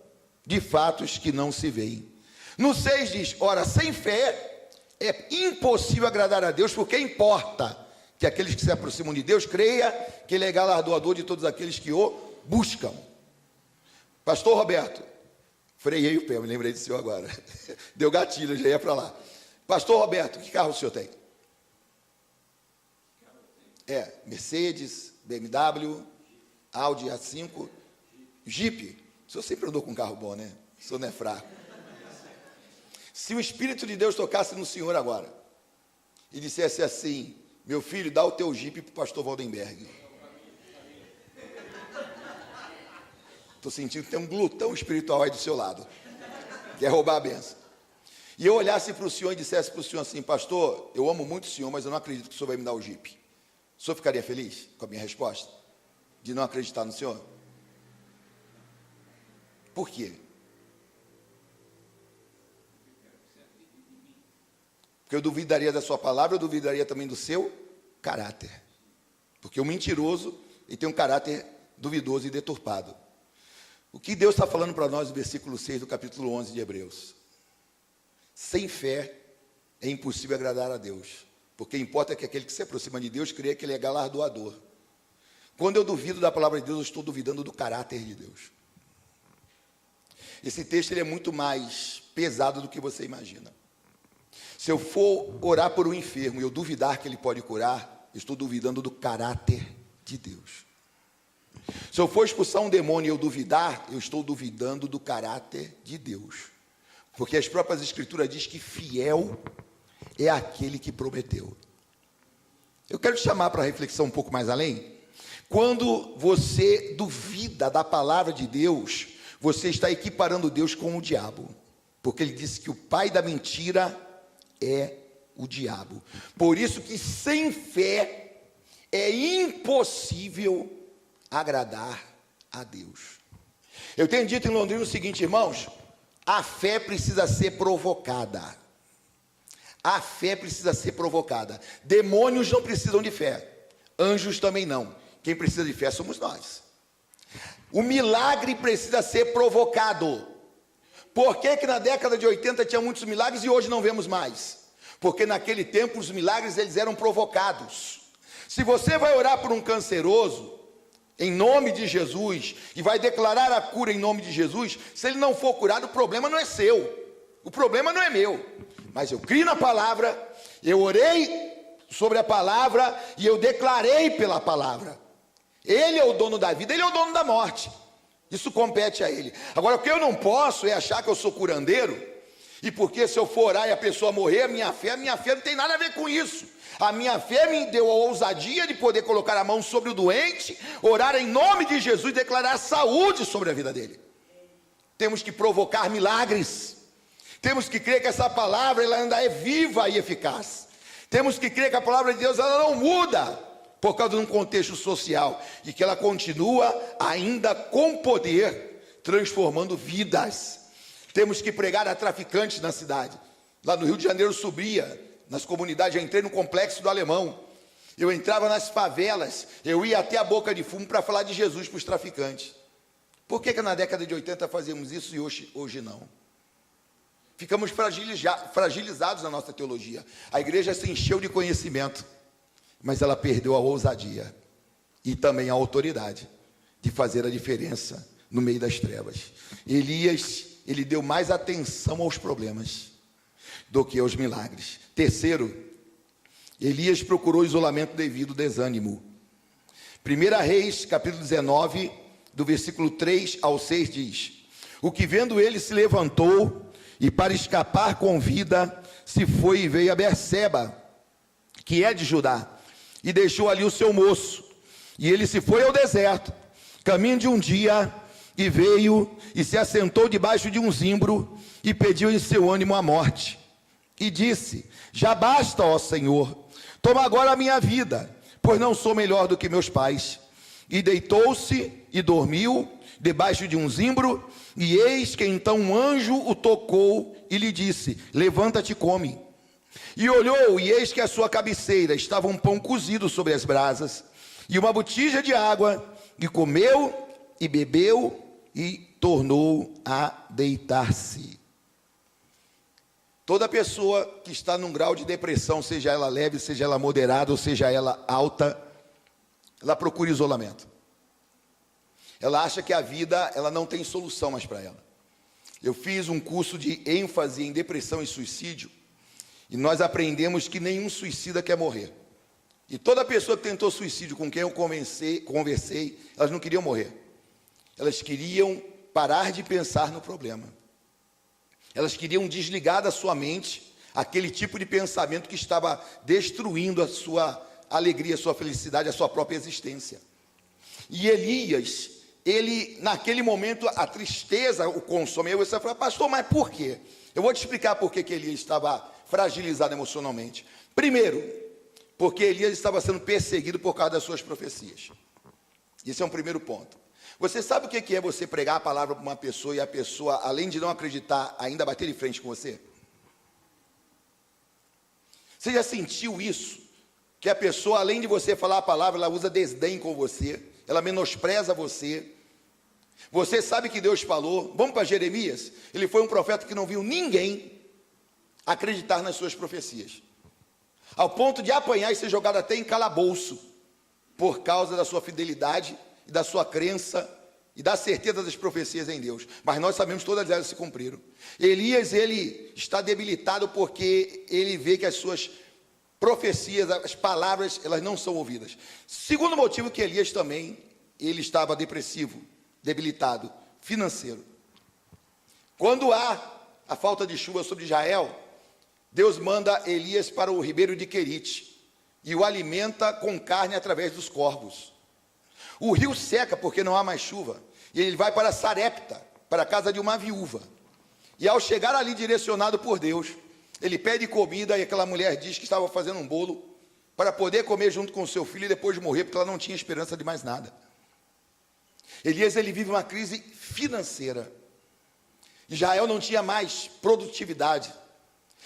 de fatos que não se veem. No 6 diz, ora, sem fé é impossível agradar a Deus, porque importa que aqueles que se aproximam de Deus creia que Ele é galardoador de todos aqueles que o buscam. Pastor Roberto, freiei o pé, me lembrei do senhor agora. Deu gatilho, já ia para lá. Pastor Roberto, que carro o senhor tem? Mercedes, BMW, Audi A5, Jeep. O senhor sempre andou com um carro bom, né? O senhor não é fraco. Se o Espírito de Deus tocasse no senhor agora e dissesse assim: meu filho, dá o teu Jeep para o pastor Waldenberg. Estou sentindo que tem um glutão espiritual aí do seu lado, quer roubar a benção. E eu olhasse para o senhor e dissesse para o senhor assim: pastor, eu amo muito o senhor, mas eu não acredito que o senhor vai me dar o Jeep. O senhor ficaria feliz com a minha resposta? De não acreditar no senhor? Por quê? Porque eu duvidaria da sua palavra, eu duvidaria também do seu caráter. Porque o mentiroso, ele tem um caráter duvidoso e deturpado. O que Deus está falando para nós no versículo 6 do capítulo 11 de Hebreus? Sem fé é impossível agradar a Deus, porque importa que aquele que se aproxima de Deus creia que Ele é galardoador. Quando eu duvido da palavra de Deus, eu estou duvidando do caráter de Deus. Esse texto ele é muito mais pesado do que você imagina. Se eu for orar por um enfermo e eu duvidar que ele pode curar, eu estou duvidando do caráter de Deus. Se eu for expulsar um demônio e eu duvidar, eu estou duvidando do caráter de Deus. Porque as próprias escrituras dizem que fiel é aquele que prometeu. Eu quero te chamar para a reflexão um pouco mais além. Quando você duvida da palavra de Deus, você está equiparando Deus com o diabo. Porque ele disse que o pai da mentira é o diabo. Por isso que sem fé é impossível agradar a Deus. Eu tenho dito em Londrina o seguinte, irmãos: a fé precisa ser provocada. A fé precisa ser provocada. Demônios não precisam de fé. Anjos também não. Quem precisa de fé somos nós. O milagre precisa ser provocado. Por que que na década de 80 tinha muitos milagres e hoje não vemos mais? Porque naquele tempo os milagres eles eram provocados. Se você vai orar por um canceroso, em nome de Jesus, e vai declarar a cura em nome de Jesus, se ele não for curado, o problema não é seu, o problema não é meu, mas eu criei na palavra, eu orei sobre a palavra, e eu declarei pela palavra. Ele é o dono da vida, ele é o dono da morte, isso compete a ele. Agora o que eu não posso é achar que eu sou curandeiro, e porque se eu for orar e a pessoa morrer, a minha fé não tem nada a ver com isso. A minha fé me deu a ousadia de poder colocar a mão sobre o doente, orar em nome de Jesus e declarar saúde sobre a vida dele. Temos que provocar milagres. Temos que crer que essa palavra ela ainda é viva e eficaz. Temos que crer que a palavra de Deus ela não muda por causa de um contexto social e que ela continua ainda com poder, transformando vidas. Temos que pregar a traficantes na cidade. Lá no Rio de Janeiro subia nas comunidades, já entrei no complexo do Alemão, Eu entrava nas favelas, eu ia até a boca de fumo para falar de Jesus para os traficantes. Por que na década de 80 fazíamos isso e hoje não? Ficamos fragilizados na nossa teologia. A igreja se encheu de conhecimento, mas ela perdeu a ousadia e também a autoridade de fazer a diferença no meio das trevas. Elias, ele deu mais atenção aos problemas do que aos milagres. Terceiro, Elias procurou isolamento devido ao desânimo. 1 Reis, capítulo 19, do versículo 3 ao 6 diz: o que vendo ele se levantou e para escapar com vida se foi e veio a Berseba, que é de Judá, e deixou ali o seu moço, e ele se foi ao deserto, caminho de um dia, e veio e se assentou debaixo de um zimbro e pediu em seu ânimo a morte, e disse: já basta, ó Senhor, toma agora a minha vida, pois não sou melhor do que meus pais. E deitou-se e dormiu debaixo de um zimbro, e eis que então um anjo o tocou e lhe disse: levanta-te e come. E olhou, e eis que à sua cabeceira estava um pão cozido sobre as brasas, e uma botija de água, e comeu, e bebeu, e tornou a deitar-se. Toda pessoa que está num grau de depressão, seja ela leve, seja ela moderada, ou seja ela alta, ela procura isolamento. Ela acha que a vida, ela não tem solução mais para ela. Eu fiz um curso de ênfase em depressão e suicídio, e nós aprendemos que nenhum suicida quer morrer. E toda pessoa que tentou suicídio com quem eu conversei, elas não queriam morrer. Elas queriam parar de pensar no problema. Elas queriam desligar da sua mente aquele tipo de pensamento que estava destruindo a sua alegria, a sua felicidade, a sua própria existência. E Elias, ele, naquele momento, a tristeza o consome. Aí você fala: pastor, mas por quê? Eu vou te explicar por que Elias estava fragilizado emocionalmente. Primeiro, porque Elias estava sendo perseguido por causa das suas profecias. Esse é um primeiro ponto. Você sabe o que é você pregar a palavra para uma pessoa e a pessoa, além de não acreditar, ainda bater de frente com você? Você já sentiu isso? Que a pessoa, além de você falar a palavra, ela usa desdém com você, ela menospreza você. Você sabe que Deus falou. Vamos para Jeremias? Ele foi um profeta que não viu ninguém acreditar nas suas profecias, ao ponto de apanhar e ser jogado até em calabouço, por causa da sua fidelidade e da sua crença e da certeza das profecias em Deus. Mas nós sabemos que todas elas se cumpriram. Elias, ele está debilitado porque ele vê que as suas profecias, as palavras, elas não são ouvidas. Segundo motivo, que Elias também, ele estava depressivo, debilitado, financeiro. Quando há a falta de chuva sobre Israel, Deus manda Elias para o ribeiro de Querite e o alimenta com carne através dos corvos. O rio seca porque não há mais chuva, e ele vai para Sarepta, para a casa de uma viúva. E ao chegar ali, direcionado por Deus, ele pede comida, e aquela mulher diz que estava fazendo um bolo para poder comer junto com o seu filho e depois de morrer, porque ela não tinha esperança de mais nada. Elias, ele vive uma crise financeira. Israel não tinha mais produtividade.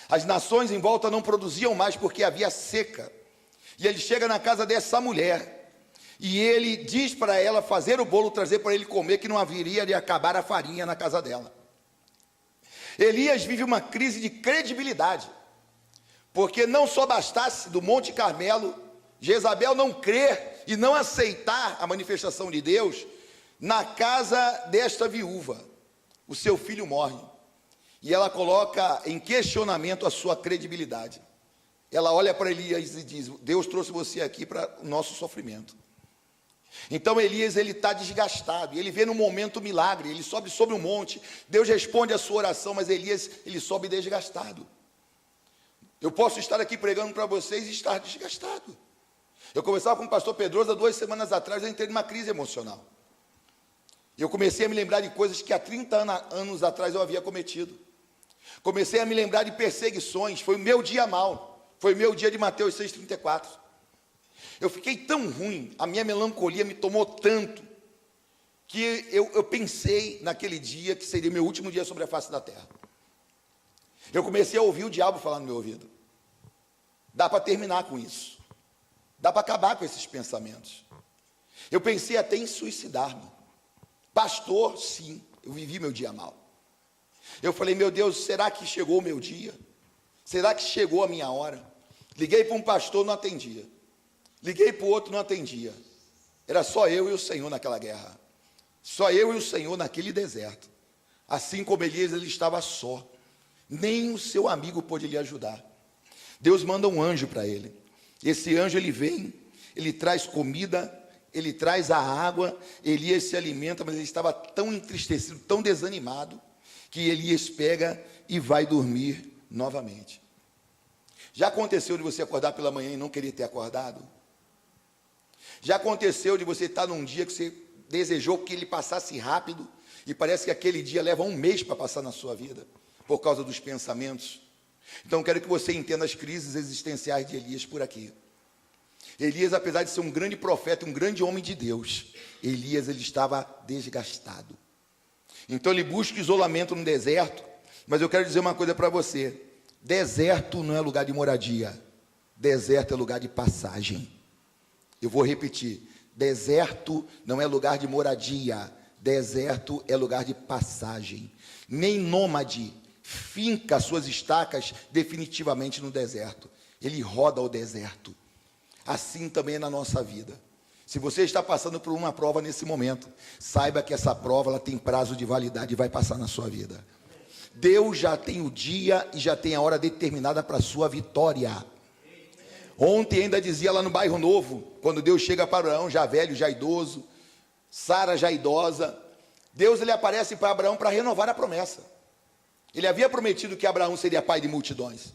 As nações em volta não produziam mais porque havia seca. E ele chega na casa dessa mulher e ele diz para ela fazer o bolo, trazer para ele comer, que não haveria de acabar a farinha na casa dela. Elias vive uma crise de credibilidade, porque não só bastasse do Monte Carmelo Jezabel não crer e não aceitar a manifestação de Deus, na casa desta viúva o seu filho morre. E ela coloca em questionamento a sua credibilidade. Ela olha para Elias e diz: Deus trouxe você aqui para o nosso sofrimento. Então Elias, ele está desgastado, ele vê no momento milagre, ele sobe sobre um monte, Deus responde a sua oração, mas Elias, ele sobe desgastado. Eu posso estar aqui pregando para vocês e estar desgastado. Eu conversava com o pastor Pedroso há 2 semanas atrás, eu entrei numa crise emocional. Eu comecei a me lembrar de coisas que há 30 anos atrás eu havia cometido. Comecei a me lembrar de perseguições. Foi o meu dia mau. Foi o meu dia de Mateus 6,34. Eu fiquei tão ruim, a minha melancolia me tomou tanto, que eu pensei naquele dia que seria meu último dia sobre a face da terra. Eu comecei a ouvir o diabo falar no meu ouvido: dá para terminar com isso. Dá para acabar com esses pensamentos. Eu pensei até em suicidar-me. Pastor, sim, eu vivi meu dia mal. Eu falei, meu Deus, será que chegou o meu dia? Será que chegou a minha hora? Liguei para um pastor, não atendia. Liguei para o outro, não atendia. Era só eu e o Senhor naquela guerra. Só eu e o Senhor naquele deserto. Assim como Elias, ele estava só. Nem o seu amigo pôde lhe ajudar. Deus manda um anjo para ele. Esse anjo, ele vem, ele traz comida, ele traz a água. Elias se alimenta, mas ele estava tão entristecido, tão desanimado, que Elias pega e vai dormir novamente. Já aconteceu de você acordar pela manhã e não querer ter acordado? Já aconteceu de você estar num dia que você desejou que ele passasse rápido e parece que aquele dia leva um mês para passar na sua vida, por causa dos pensamentos? Então, quero que você entenda as crises existenciais de Elias por aqui. Elias, apesar de ser um grande profeta, um grande homem de Deus, Elias, ele estava desgastado. Então, ele busca isolamento no deserto, mas eu quero dizer uma coisa para você: deserto não é lugar de moradia, deserto é lugar de passagem. Eu vou repetir, deserto não é lugar de moradia, deserto é lugar de passagem. Nem nômade finca suas estacas definitivamente no deserto, ele roda o deserto. Assim também é na nossa vida. Se você está passando por uma prova nesse momento, saiba que essa prova ela tem prazo de validade e vai passar na sua vida. Deus já tem o dia e já tem a hora determinada para a sua vitória. Ontem ainda dizia lá no Bairro Novo, quando Deus chega para Abraão, já velho, já idoso, Sara já idosa, Deus ele aparece para Abraão para renovar a promessa. Ele havia prometido que Abraão seria pai de multidões,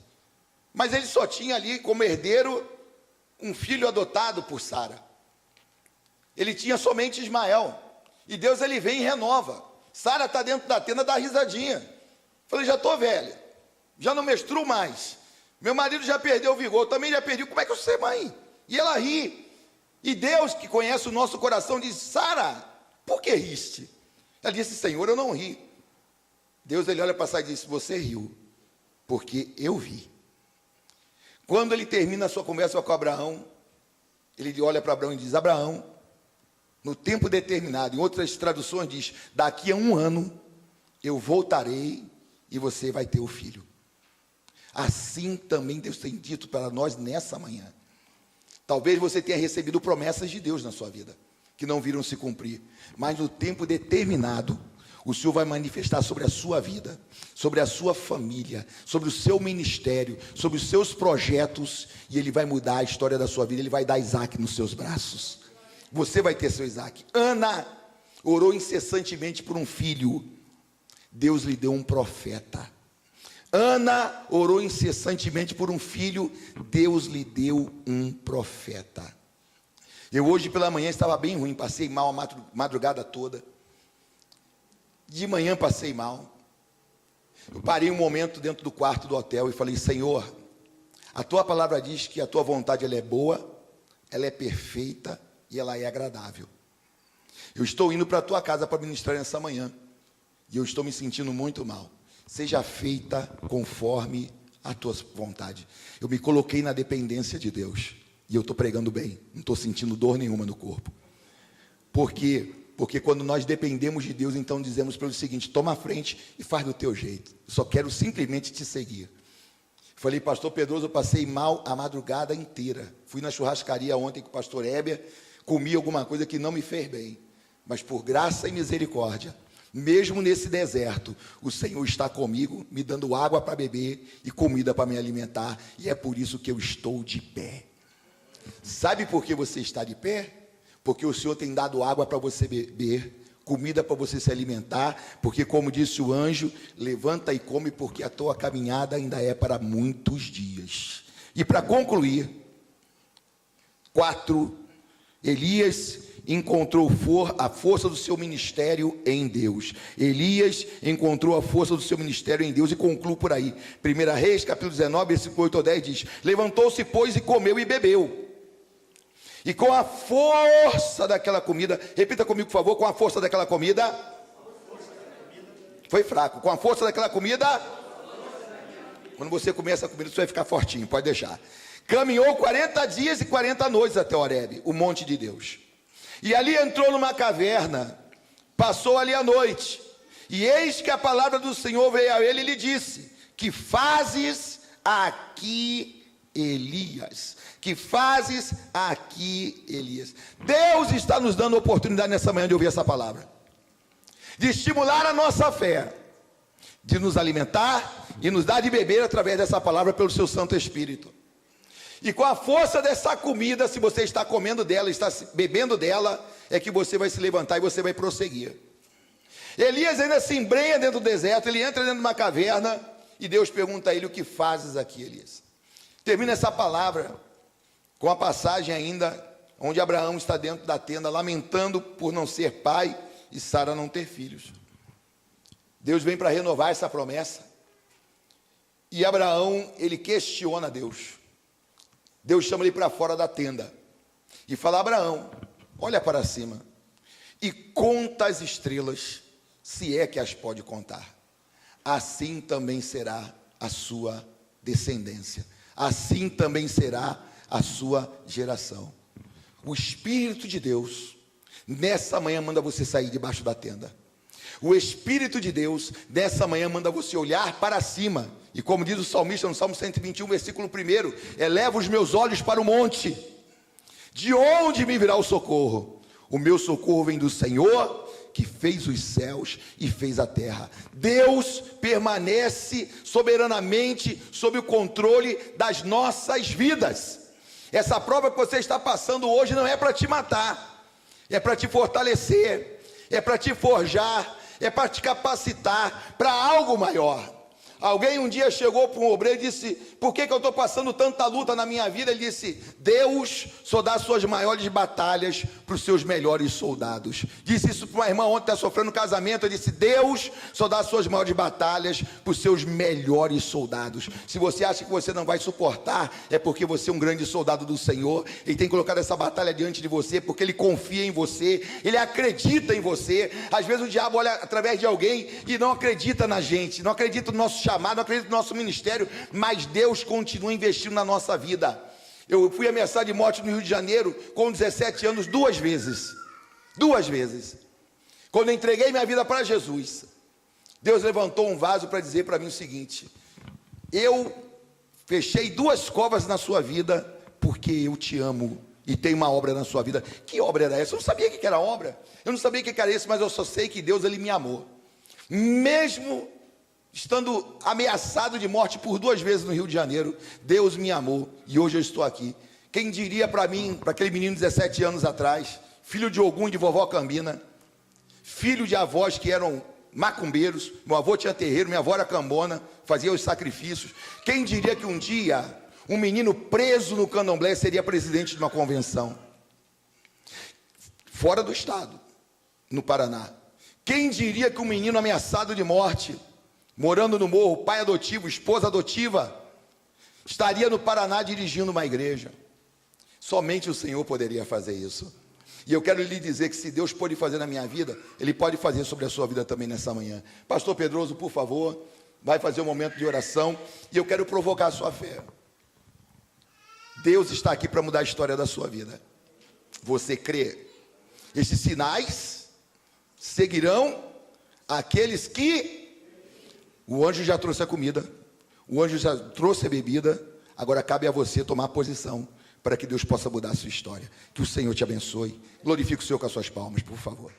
mas ele só tinha ali como herdeiro um filho adotado por Sara. Ele tinha somente Ismael, e Deus ele vem e renova. Sara está dentro da tenda, dá risadinha. Falei, já estou velha, já não menstruo mais, meu marido já perdeu o vigor, eu também já perdi, como é que eu sei, mãe? E ela ri, e Deus que conhece o nosso coração diz, Sara, por que riste? Ela disse, Senhor, eu não ri. Deus ele olha para Sara e diz, você riu, porque eu vi. Quando ele termina a sua conversa com Abraão, ele olha para Abraão e diz, Abraão, no tempo determinado, em outras traduções diz, daqui a 1 ano, eu voltarei e você vai ter o filho. Assim também Deus tem dito para nós nessa manhã. Talvez você tenha recebido promessas de Deus na sua vida, que não viram se cumprir, mas no tempo determinado, o Senhor vai manifestar sobre a sua vida, sobre a sua família, sobre o seu ministério, sobre os seus projetos, e Ele vai mudar a história da sua vida, Ele vai dar Isaac nos seus braços. Você vai ter seu Isaac. Ana orou incessantemente por um filho, Deus lhe deu um profeta. Ana orou incessantemente por um filho, Deus lhe deu um profeta. Eu hoje pela manhã estava bem ruim, passei mal a madrugada toda. De manhã passei mal. Eu parei um momento dentro do quarto do hotel e falei, Senhor, a Tua palavra diz que a Tua vontade ela é boa, ela é perfeita e ela é agradável. Eu estou indo para a Tua casa para ministrar nessa manhã e eu estou me sentindo muito mal. Seja feita conforme a Tua vontade. Eu me coloquei na dependência de Deus e eu estou pregando bem, não estou sentindo dor nenhuma no corpo. Por quê? Porque quando nós dependemos de Deus, então dizemos para ele o seguinte, toma a frente e faz do teu jeito. Eu só quero simplesmente te seguir. Falei, pastor Pedroso, eu passei mal a madrugada inteira. Fui na churrascaria ontem com o pastor Heber, comi alguma coisa que não me fez bem. Mas por graça e misericórdia, mesmo nesse deserto, o Senhor está comigo, me dando água para beber e comida para me alimentar. E é por isso que eu estou de pé. Sabe por que você está de pé? Porque o Senhor tem dado água para você beber, comida para você se alimentar, porque como disse o anjo, levanta e come, porque a tua caminhada ainda é para muitos dias. E para concluir, 4, Elias encontrou a força do seu ministério em Deus. Elias encontrou a força do seu ministério em Deus e concluo por aí. 1 Reis, capítulo 19, versículo 8 ao 10 diz, levantou-se, pois, e comeu e bebeu. E com a força daquela comida, repita comigo, por favor, com a força daquela comida. Foi fraco. Com a força daquela comida. Quando você comer essa comida, você vai ficar fortinho, pode deixar. Caminhou 40 dias e 40 noites até Horebe, o monte de Deus. E ali entrou numa caverna, passou ali a noite. E eis que a palavra do Senhor veio a ele e lhe disse: que fazes aqui, Elias? Que fazes aqui, Elias? Deus está nos dando a oportunidade nessa manhã de ouvir essa palavra, de estimular a nossa fé, de nos alimentar e nos dar de beber através dessa palavra pelo seu Santo Espírito. E com a força dessa comida, se você está comendo dela, está bebendo dela, é que você vai se levantar e você vai prosseguir. Elias ainda se embrenha dentro do deserto, ele entra dentro de uma caverna, e Deus pergunta a ele: o que fazes aqui, Elias? Termina essa palavra com a passagem ainda, onde Abraão está dentro da tenda, lamentando por não ser pai e Sara não ter filhos. Deus vem para renovar essa promessa, e Abraão, ele questiona Deus. Deus chama ele para fora da tenda, e fala: Abraão, olha para cima, e conta as estrelas, se é que as pode contar. Assim também será a sua descendência, assim também será a sua geração. O Espírito de Deus, nessa manhã, manda você sair debaixo da tenda. O Espírito de Deus, nessa manhã, manda você olhar para cima. E como diz o salmista no Salmo 121, versículo 1: eleva os meus olhos para o monte, de onde me virá o socorro? O meu socorro vem do Senhor, que fez os céus e fez a terra. Deus permanece soberanamente sob o controle das nossas vidas. Essa prova que você está passando hoje não é para te matar, é para te fortalecer, é para te forjar, é para te capacitar para algo maior. Alguém um dia chegou para um obreiro e disse: por que eu estou passando tanta luta na minha vida? Ele disse: Deus só dá suas maiores batalhas para os seus melhores soldados. Disse isso para uma irmã ontem que está sofrendo casamento. Ele disse: Deus só dá suas maiores batalhas para os seus melhores soldados. Se você acha que você não vai suportar, é porque você é um grande soldado do Senhor. Ele tem colocado essa batalha diante de você, porque Ele confia em você, Ele acredita em você. Às vezes o diabo olha através de alguém e não acredita na gente, não acredita no nosso chamado, não acredita no nosso ministério, mas Deus continua investindo na nossa vida. Eu fui ameaçado de morte no Rio de Janeiro com 17 anos, duas vezes. Quando eu entreguei minha vida para Jesus, Deus levantou um vaso para dizer para mim o seguinte: eu fechei 2 covas na sua vida, porque eu te amo e tem uma obra na sua vida. Que obra era essa? Eu não sabia o que era obra, eu não sabia o que era isso, mas eu só sei que Deus, Ele me amou, mesmo estando ameaçado de morte por 2 vezes no Rio de Janeiro. Deus me amou e hoje eu estou aqui. Quem diria para mim, para aquele menino de 17 anos atrás, filho de Ogum e de vovó Cambina, filho de avós que eram macumbeiros, meu avô tinha terreiro, minha avó era cambona, fazia os sacrifícios. Quem diria que um dia um menino preso no candomblé seria presidente de uma convenção fora do estado, no Paraná? Quem diria que um menino ameaçado de morte, morando no morro, pai adotivo, esposa adotiva, estaria no Paraná dirigindo uma igreja? Somente o Senhor poderia fazer isso. E eu quero lhe dizer que se Deus pode fazer na minha vida, Ele pode fazer sobre a sua vida também nessa manhã. Pastor Pedroso, por favor, vai fazer um momento de oração, e eu quero provocar a sua fé. Deus está aqui para mudar a história da sua vida. Você crê? Esses sinais seguirão aqueles que... O anjo já trouxe a comida, o anjo já trouxe a bebida, agora cabe a você tomar posição para que Deus possa mudar a sua história. Que o Senhor te abençoe. Glorifique o Senhor com as suas palmas, por favor.